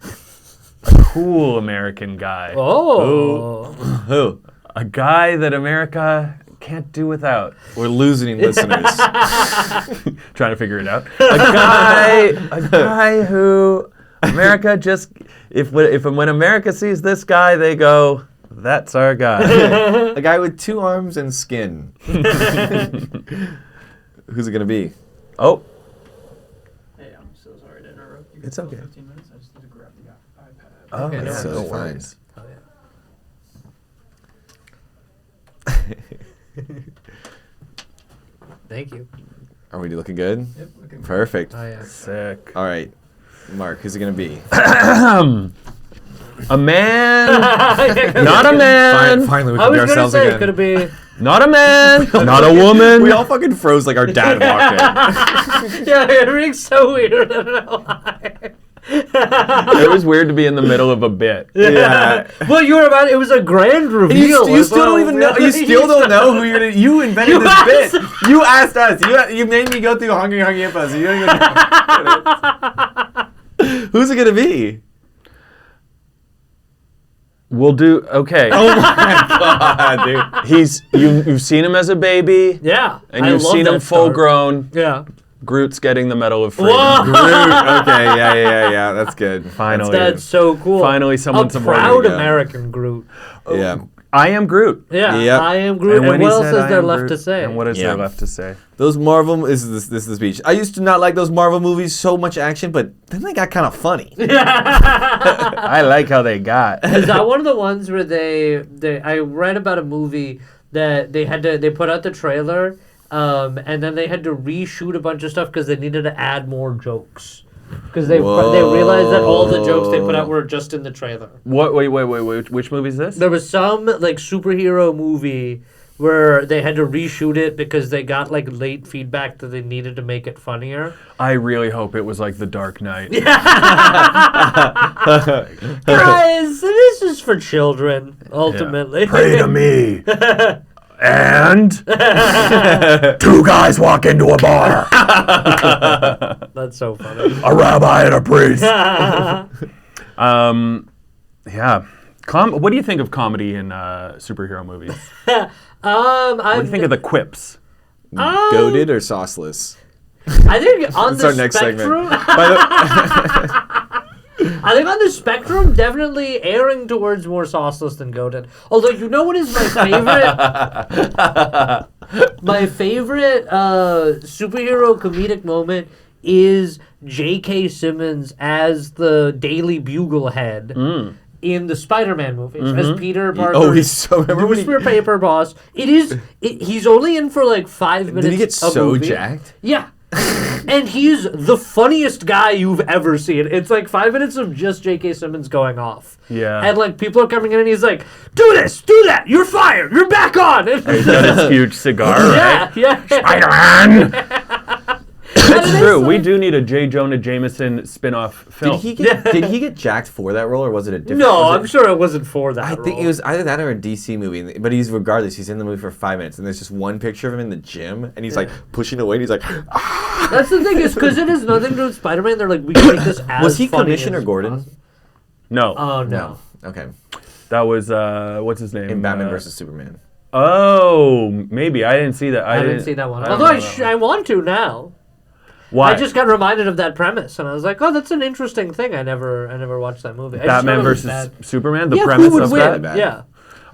A cool American guy.
Oh.
Who?
A guy that America can't do without.
We're losing listeners.
Trying to figure it out. A guy who America just when America sees this guy, they go, "That's our guy."
A guy with 2 arms and skin. Who's it gonna be?
Oh,
Hey, I'm so sorry to interrupt you.
It's
for
okay.
15 minutes. I just need to grab the iPad.
oh,
Okay,
yeah,
no
So
no
fine.
worries.
Oh, yeah. Thank you.
Are we looking good?
Yep, looking
Perfect.
Oh, yeah.
Sick.
All right, Mark. Who's it gonna be?
A man, not a man,
Finally, we
I
can be
was gonna
ourselves
say,
again.
could it be?
not a man, not a woman.
We all fucking froze like our dad walked in.
Yeah, everything's so weird. I don't know why.
It was weird to be in the middle of a bit.
Yeah.
Well, you were about it. It was a grand reveal.
You still don't even know. You still don't know who you're gonna. You invented
You
this bit. You asked us. You made me go through Hungry Hippos. You don't even know. Who's it gonna be?
We'll do okay.
Oh my god, dude.
You've seen him as a baby,
Yeah,
and
I
you've
love
seen
that
him full
start.
grown.
Yeah.
Groot's getting the Medal of Freedom.
Whoa!
Groot. Okay, yeah. That's good.
Finally.
That's so cool.
Finally, someone's
a
avoiding
proud
it.
American Groot.
Yeah.
I am Groot.
Yeah,
Yep.
I am Groot. And
when
what
he
else
said,
is
"I
there
am
left
Groot,"
to say?
And what is
Yeah.
there left to say?
Those Marvel. This is the speech. I used to not like those Marvel movies. So much action, but then they got kind of funny.
I like how they got.
Is that one of the ones where they I read about a movie that they put out the trailer, and then they had to reshoot a bunch of stuff because they needed to add more jokes. Because they realized that all the jokes they put out were just in the trailer.
What? Wait. Which movie is this?
There was some like superhero movie where they had to reshoot it because they got like late feedback that they needed to make it funnier.
I really hope it was like The Dark Knight.
Guys, this is for children ultimately.
Pray to me. And 2 guys walk into a bar.
That's so funny.
A rabbi and a priest. Yeah. What do you think of comedy in superhero movies? What do you think of the quips?
Goated or sauceless?
I think on
That's
the
our next
spectrum.
segment. By
I think on the spectrum, definitely erring towards more sauceless than goated. Although, you know what is my favorite? My favorite superhero comedic moment is J.K. Simmons as the Daily Bugle head in the Spider-Man movies as Peter Parker.
Oh, he's so. Remember when he
newspaper boss. He's only in for like 5 minutes.
did he get
a
so
movie.
jacked?
Yeah. And he's the funniest guy you've ever seen. It's like 5 minutes of just J.K. Simmons going off.
Yeah.
And like people are coming in and he's like, do this, do that, you're fired, you're back on. And
He's got his huge cigar, right?
yeah.
Spider-Man! It's
And
true.
it's
We
like-
do need a J. Jonah Jameson spin-off film.
Did he get jacked for that role, or was it a different?
No,
was it-
I'm sure it wasn't for that
I think
role.
it was either that or a DC movie, but he's regardless. He's in the movie for 5 minutes, and there's just one picture of him in the gym, and he's like pushing away, and he's like,
That's the thing is because it has nothing to do with Spider-Man. They're like, we can make this as
was he
funny
Commissioner
as
Gordon?
possible.
No.
Oh no.
Okay,
That was, what's his name?
in Batman versus Superman.
Oh, maybe I didn't see that.
I didn't see that one.
I don't
Although
know that one.
I want to now.
Why?
I just got reminded of that premise, and I was like, "Oh, that's an interesting thing." I never watched that movie. I just
Batman
thought it was
versus
bad.
Superman. The
Yeah,
premise
who would
of
win?
that.
Yeah,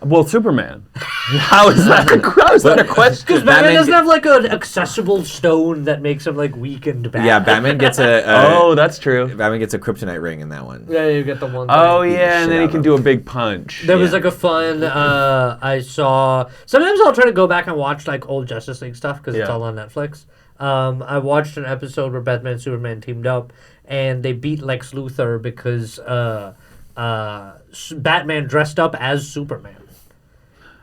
Well, Superman. How is that? How is that a question?
because Batman doesn't have like an accessible stone that makes him like weak and bad.
Yeah, Batman gets a
Oh, that's true.
Batman gets a kryptonite ring in that one.
Yeah, you get the one.
Oh
thing.
yeah, and
shit
then he
out
can
of
do a big punch.
There was
Yeah.
like a fun. I saw. Sometimes I'll try to go back and watch like old Justice League stuff because it's
Yeah.
all on Netflix. I watched an episode where Batman and Superman teamed up, and they beat Lex Luthor because Batman dressed up as Superman.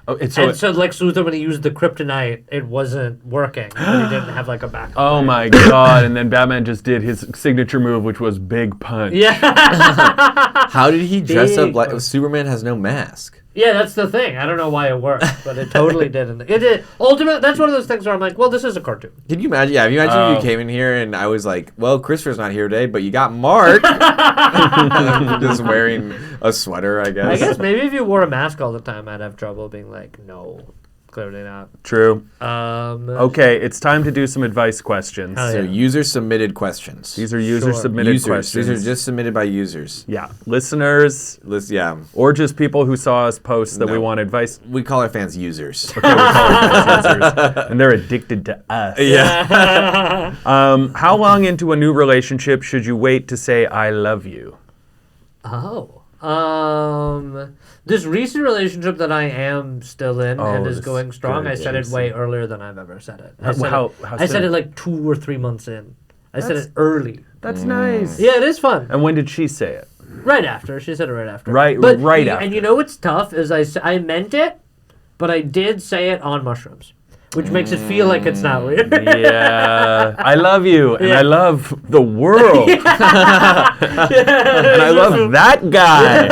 Oh, it's
And so Lex Luthor, when he used the kryptonite, it wasn't working. But he didn't have like a backup.
oh
plan.
my god! And then Batman just did his signature move, which was big punch.
Yeah.
How did he dress up
Big
like
one.
Superman has no mask?
Yeah, that's the thing. I don't know why it worked, but it totally didn't. It did. Ultimately, that's one of those things where I'm like, well, this is a cartoon.
Can you imagine? Yeah, if you imagine
Oh.
you came in here and I was like, well, Christopher's not here today, but you got Mark. Just wearing a sweater, I guess.
I guess maybe if you wore a mask all the time, I'd have trouble being like, no, clearly not.
True.
Okay.
Okay, it's time to do some advice questions.
Hell
So
yeah.
user submitted questions.
These are user
Sure.
submitted
users.
questions.
These are just submitted by users.
yeah, listeners
Yeah,
or just people who saw us post that we
No.
want advice.
we call our fans users.
Okay, we call it users, and they're addicted to us.
Yeah.
How long into a new relationship should you wait to say I love you?
Oh. This recent relationship that I am still in and is
this
going strong,
good,
I said it way
juicy.
earlier than I've ever said it.
How
I said
soon?
it like 2 or 3 months in. I said
That's-
it early.
That's nice.
Yeah, it is fun.
And when did she say it?
Right after. She said it right after.
Right
But
after.
And you know what's tough is I meant it, but I did say it on mushrooms, which makes it feel like it's not weird.
Yeah, I love you, and
Yeah.
I love the world, and I love that guy.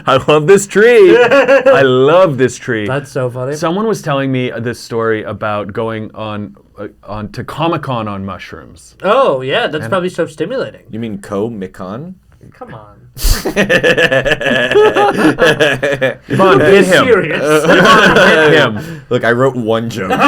I love this tree. I love this tree.
That's so funny.
Someone was telling me this story about going on to Comic-Con on mushrooms.
Oh, yeah, that's probably so stimulating.
You mean Co-Micon?
Come on.
Yvonne, hit him.
Serious.
Yvonne, hit him.
Look, I wrote one joke. Okay,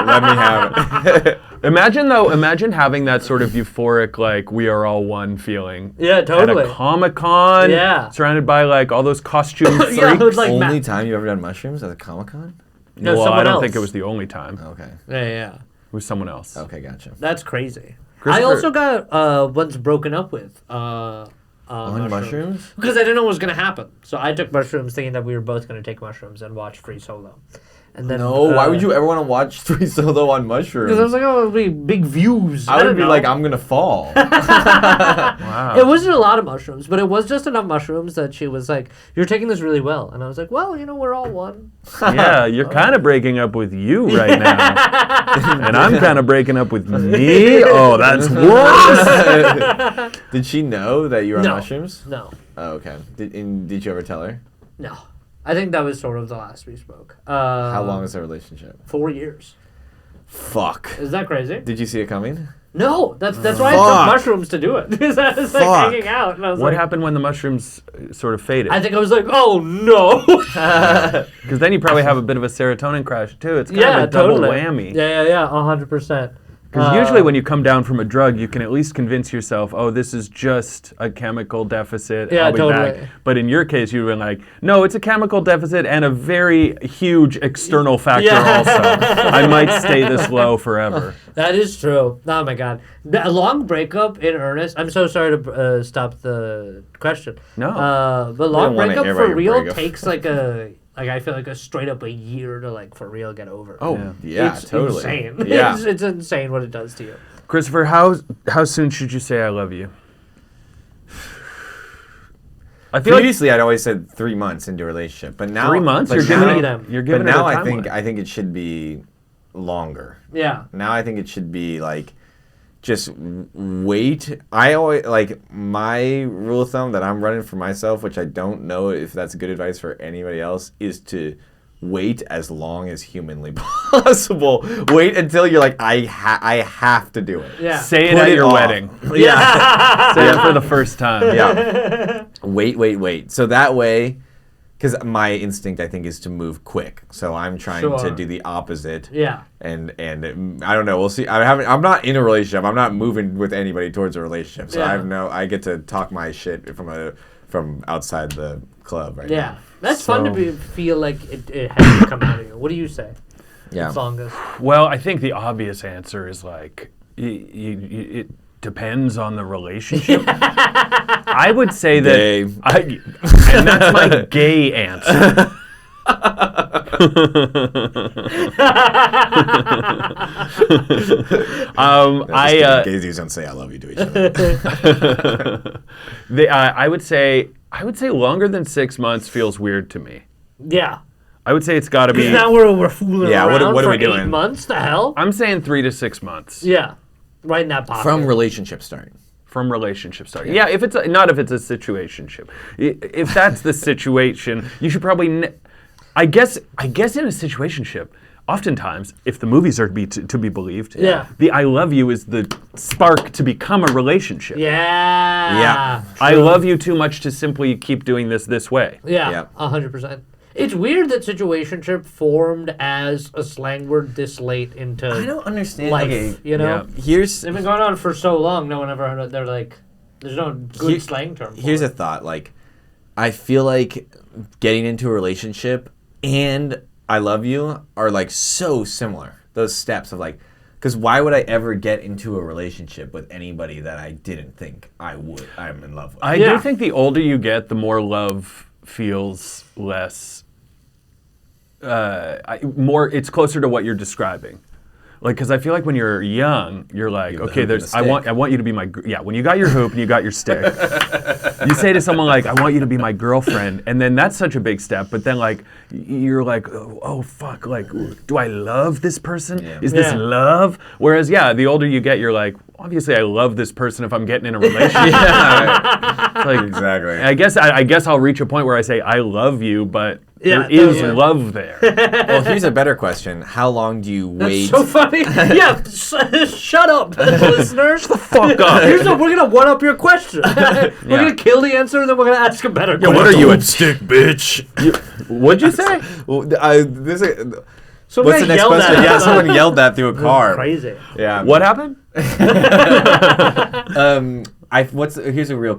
let me have it.
Imagine having that sort of euphoric, like, we are all one feeling.
Yeah, totally.
At a Comic-Con,
Yeah.
surrounded by, like, all those costume freaks.
Yeah, it was like
Only
Ma-
time you ever done mushrooms at a Comic-Con?
No,
well, I
someone
don't
else.
think it was the only time.
Okay.
Yeah.
It was someone else.
Okay, gotcha.
That's crazy. I
Christopher-
also got once broken up with
On mushrooms?
because I didn't know what was gonna happen. So I took mushrooms thinking that we were both gonna take mushrooms and watch Free Solo. And then
No, why would you ever want to watch Free Solo on mushrooms?
Because I was like, oh, it'll be big views.
I would
don't
be
know.
like, I'm gonna fall.
Wow.
It wasn't a lot of mushrooms, but it was just enough mushrooms that she was like, "You're taking this really well," and I was like, "Well, we're all one."
Yeah, you're kind of breaking up with you right now. And I'm kind of breaking up with me. Oh, that's worse.
Did she know that you were on
No.
mushrooms?
No,
Oh, okay. Did you ever tell her?
no. I think that was sort of the last we spoke.
How long is the relationship?
4 years.
Fuck.
Is that crazy?
Did you see it coming?
No, that's why I
Fuck.
took mushrooms to do it. Because I was like
Fuck.
hanging out, and I was
What
like,
happened when the mushrooms sort of faded?
I think I was like, oh no.
Because then you probably have a bit of a serotonin crash too. It's kind
Yeah,
of a double
totally.
whammy.
Yeah, 100%.
Because usually when you come down from a drug, you can at least convince yourself, oh, this is just a chemical deficit.
Yeah,
I'll be
totally.
back. But in your case, you were like, no, it's a chemical deficit and a very huge external factor
Yeah.
also. I might stay this low forever.
That is true. Oh my god, a long breakup in earnest. I'm so sorry to stop the question.
No.
But long
don't wanna
breakup
hear
for
about your
real
breakup.
takes I feel like a straight up a year to for real get over.
Oh,
Yeah.
yeah,
it's
totally.
insane.
Yeah.
it's insane what it does to you.
Christopher, how soon should you say I love you? I feel like
Previously, I'd always said 3 months into a relationship, but now
3 months?
But
You're
now-
giving
them.
you're
but
giving
now
it a
I think
timeline.
it should be longer.
Yeah.
Now I think it should be like just wait. I always my rule of thumb that I'm running for myself, which I don't know if that's good advice for anybody else, is to wait as long as humanly possible. Wait until you're like, I have to do it.
Yeah.
Say it
Put
at
it
your
off.
wedding.
Yeah.
Say it for the first time.
Yeah. Wait. So that way, because my instinct, I think, is to move quick. So I'm trying to do the opposite.
Yeah.
And I don't know. We'll see. I'm not in a relationship. I'm not moving with anybody towards a relationship. So I get to talk my shit from outside the club right now.
That's fun to feel like it has to come out of you. What do you say?
Yeah.
The song goes.
Well, I think the obvious answer is like it depends on the relationship. I would say that, and that's my gay answer.
Gays don't say "I love you" to each other.
I would say longer than 6 months feels weird to me.
Yeah.
I would say it's got to be.
Now we're fooling around
what are
for
we doing?
8 months. The hell?
I'm saying 3 to 6 months.
Yeah. Right in that pocket.
From relationship starting.
From relationship starting. Yeah, if it's not if it's a situationship. If that's the situation, you should probably. I guess in a situationship, oftentimes, if the movies are to be believed, the "I love you" is the spark to become a relationship.
Yeah.
I love you too much to simply keep doing this way.
Yeah. 100%. It's weird that situationship formed as a slang word this late into
I don't understand.
life,
Okay,
you know?
Here's
They've been going on for so long, no one ever heard of. They're like, there's no good slang term for
Here's
it.
a thought. Like, I feel like getting into a relationship and "I love you" are like so similar. Those steps of like, because why would I ever get into a relationship with anybody that I didn't think I'm in love with?
I do think the older you get, the more love feels less. It's closer to what you're describing. Like, because I feel like when you're young, you're like, okay, I want you to be my, when you got your hoop and you got your stick, you say to someone like, I want you to be my girlfriend, and then that's such a big step, but then like, you're like, oh fuck, like, do I love this person?
Yeah.
Is this love? Whereas, the older you get, you're like, obviously I love this person if I'm getting in a relationship. Like,
exactly.
I guess I'll reach a point where I say, I love you, but there is love there.
Well, here's a better question. How long do you wait?
That's so funny. Shut up, listeners.
Shut the fuck up.
We're going to one-up your question. We're going to kill the answer, and then we're going to ask a better question.
What are you, a
stick, bitch?
What'd you say?
Well,
Someone
what's the next
yelled
question?
at
Yeah,
us.
someone yelled that through a car.
Crazy.
Yeah.
What happened?
Here's a real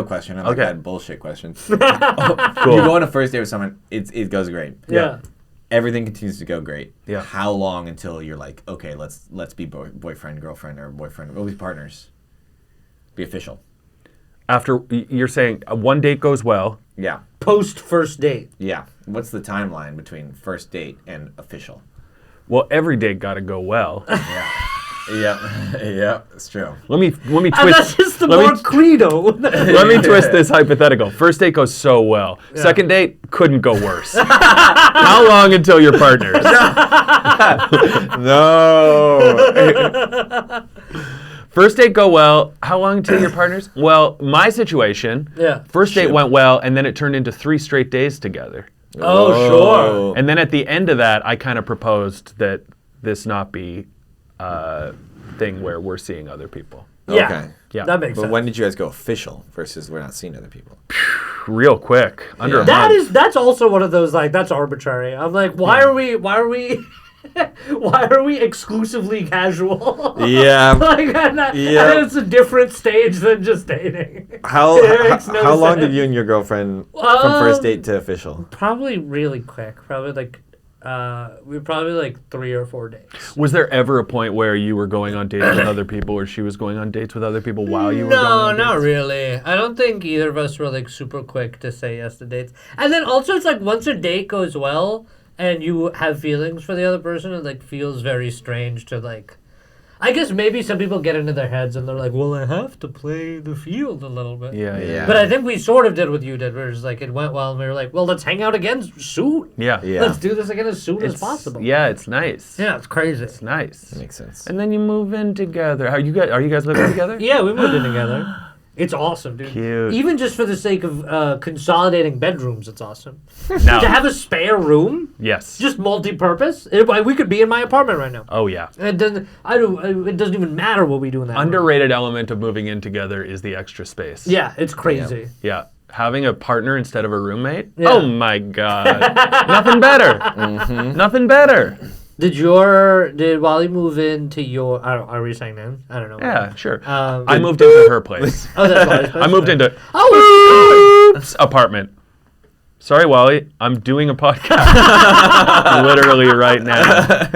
question. I like that bullshit question.
Cool.
You go on a first date with someone, it goes great.
Yeah.
Everything continues to go great.
Yeah.
How long until you're like, okay, let's be boyfriend, girlfriend, or boyfriend, we'll be partners. Be official.
After you're saying one date goes well.
Yeah.
Post first date.
Yeah. What's the timeline between first date and official?
Well, every date got to go well.
Yeah, it's true.
Let me twist.
And that's just the more credo.
Let me twist this hypothetical. First date goes so well.
Yeah.
Second date couldn't go worse. How long until you're partners?
No.
First date go well. How long until you're partners? Well, my situation. First date went well, and then it turned into 3 straight days together.
Oh, sure.
And then at the end of that, I kind of proposed that this not be a thing where we're seeing other people.
Yeah.
Okay.
Yeah.
That makes
But
sense.
when did you guys go official versus we're not seeing other people?
Real quick, under a month.
That's also one of those, like, that's arbitrary. I'm like, why are we why are we exclusively casual?
Yeah.
Like, and it's a different stage than just dating.
How long did
sense.
you and your girlfriend from first date to official?
Probably really quick. Probably like 3 or 4 days.
Was there ever a point where you were going on dates with other people, or she was going on dates with other people while you were going on dates?
No, not really. I don't think either of us were like super quick to say yes to dates. And then also it's like once a date goes well and you have feelings for the other person, it like feels very strange to like. I guess maybe some people get into their heads and they're like, well, I have to play the field a little bit.
Yeah.
But I think we sort of did what you did, where it's like it went well and we were like, well, let's hang out again soon.
Yeah.
Let's do this again as soon as possible.
Yeah, it's nice.
Yeah, it's crazy.
It's nice.
That makes sense.
And then you move in together. Are you guys living together?
Yeah, we moved in together. It's awesome, dude.
Cute.
Even just for the sake of consolidating bedrooms, it's awesome.
Now,
To have a spare room,
yes.
just multi-purpose. We could be in my apartment right now.
Oh yeah.
It doesn't. It doesn't even matter what we do in that room.
Underrated element of moving in together is the extra space.
Yeah, it's crazy.
Yeah. having a partner instead of a roommate.
Yeah.
Oh my God. Nothing better. Nothing better.
Did Wally move into your? Are we saying names? I don't know.
Yeah, sure.
Um,
I moved into her place.
Oh, that's Wally's place.
I moved into
Oh,
apartment. Sorry, Wally. I'm doing a podcast literally right now.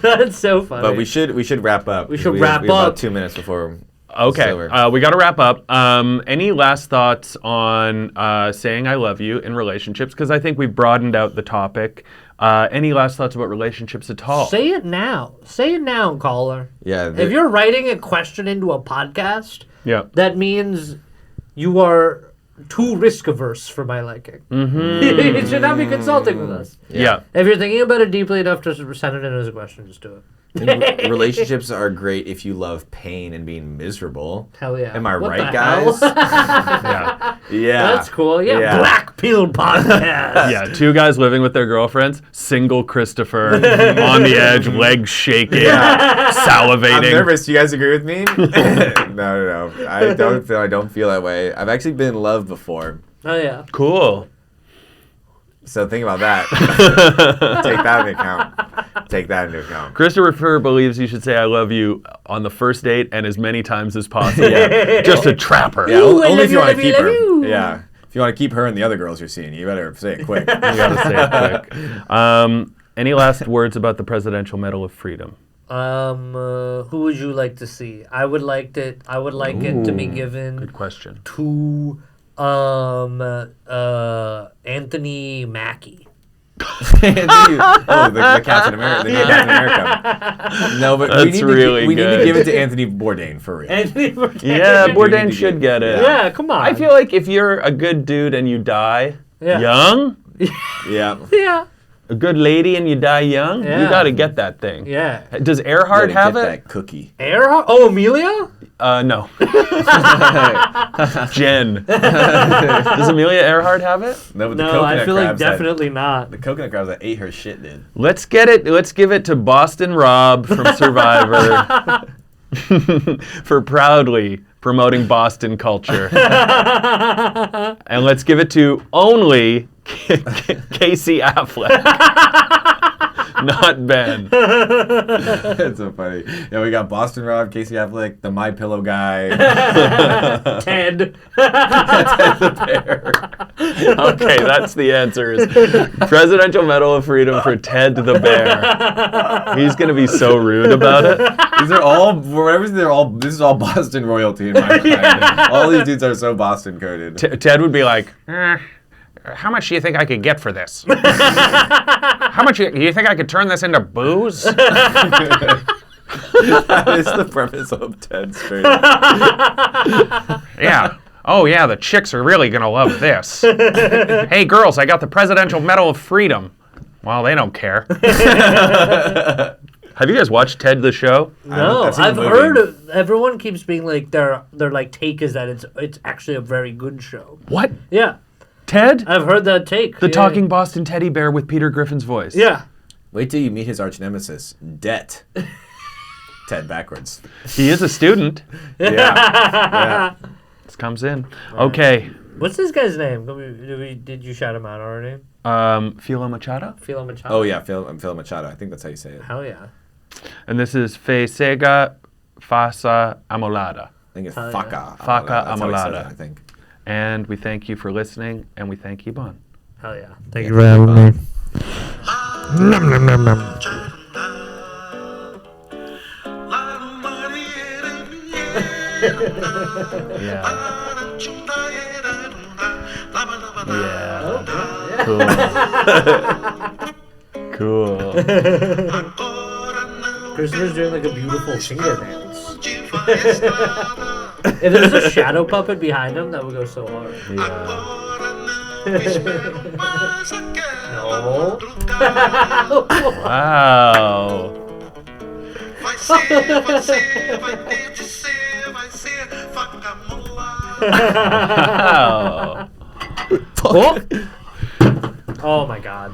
that's so funny.
But we should wrap up.
We should
we
wrap
have about
up.
2 minutes before.
Okay,
it's over.
we got to wrap up. Any last thoughts on saying I love you in relationships? Because I think we've broadened out the topic. Any last thoughts about relationships at all?
Say it now. Say it now, caller.
Yeah.
If you're writing a question into a podcast,
Yeah.
that means you are too risk averse for my liking. You should not be consulting with us.
Yeah.
If you're thinking about it deeply enough to send it in as a question, just do it.
Relationships are great if you love pain and being miserable.
Hell yeah.
Am I
What
right,
the hell?
guys?
Yeah.
Yeah.
That's cool. Yeah.
Yeah.
Black Pill Podcast.
Yeah, two guys living with their girlfriends, single Christopher, on the edge, legs shaking, salivating.
I'm nervous. You guys agree with me? No. I don't feel that way. I've actually been in love before.
Oh, yeah.
Cool.
So think about that. Take that into account.
Christopher believes you should say I love you on the first date and as many times as possible, just to trap her.
Yeah,
Ooh, I
only
love
if you
you,
want
love
to
you,
keep
love
her.
you.
Yeah. If you want to keep her and the other girls you're seeing, you better say it quick.
You gotta say it quick. Any last words about the Presidential Medal of Freedom?
Who would you like to see? I would like it to be given
Good question.
to Anthony Mackie.
The Captain America. The new Captain America. No, but
That's really
we need to
good.
give it to Anthony Bourdain for real.
Anthony Bourdain.
Yeah,
We
Bourdain
need to
should
get-
get it.
Yeah, come on.
I feel like if you're a good dude and you die
Yeah.
young,
Yeah.
Yeah.
a good lady and you die young,
Yeah.
you gotta get that thing.
Yeah.
Does Earhart
Gotta
have
get
it?
that cookie.
Earhart? Oh, Amelia?
No. Jen. Does Amelia Earhart have it?
No, but the
No,
coconut
I feel like
crabs
definitely not.
the coconut crabs that ate her shit did.
Let's get it. Let's give it to Boston Rob from Survivor for proudly promoting Boston culture. And let's give it to only Casey Affleck. Not Ben.
That's so funny. Yeah, we got Boston Rob, Casey Affleck, the My Pillow guy,
Ted.
the bear.
Okay, that's the answer. Is Presidential Medal of Freedom for Ted the Bear. He's gonna be so rude about it.
These are all, for whatever reason, this is all Boston royalty in my mind. All these dudes are so Boston coded.
Ted would be like, how much do you think I could get for this? How much do you think I could turn this into booze?
That is the premise of Ted Straight.
Yeah. Oh, yeah, the chicks are really going to love this. Hey, girls, I got the Presidential Medal of Freedom. Well, they don't care. Have you guys watched Ted the show?
No,
I've seen
I've
the movie.
heard everyone keeps being like their like take is that it's actually a very good show.
What?
Yeah,
Ted?
I've heard that take.
The
yeah.
talking Boston teddy bear with Peter Griffin's voice.
Yeah.
Wait till you meet his arch nemesis, Debt. Ted backwards.
He is a student.
Yeah.
This comes in. Okay.
What's this guy's name? Did you shout him out already?
Philo Machado?
Philo Machado.
Oh, yeah, Phil Machado. I think that's how you say it.
Hell yeah.
And this is Fe Sega Fasa Amolada.
I think it's
Oh, yeah.
Faka.
Faka
That's how he says
Amolada.
it, I think.
And we thank you for listening, and we thank Ibhan.
Hell yeah. Thank you for having me.
Yeah. Yeah. Cool. Cool.
Christopher's doing like a beautiful finger dance. If there's a shadow puppet behind him, that would go so hard. No.
Wow. Wow.
Oh. Oh my god.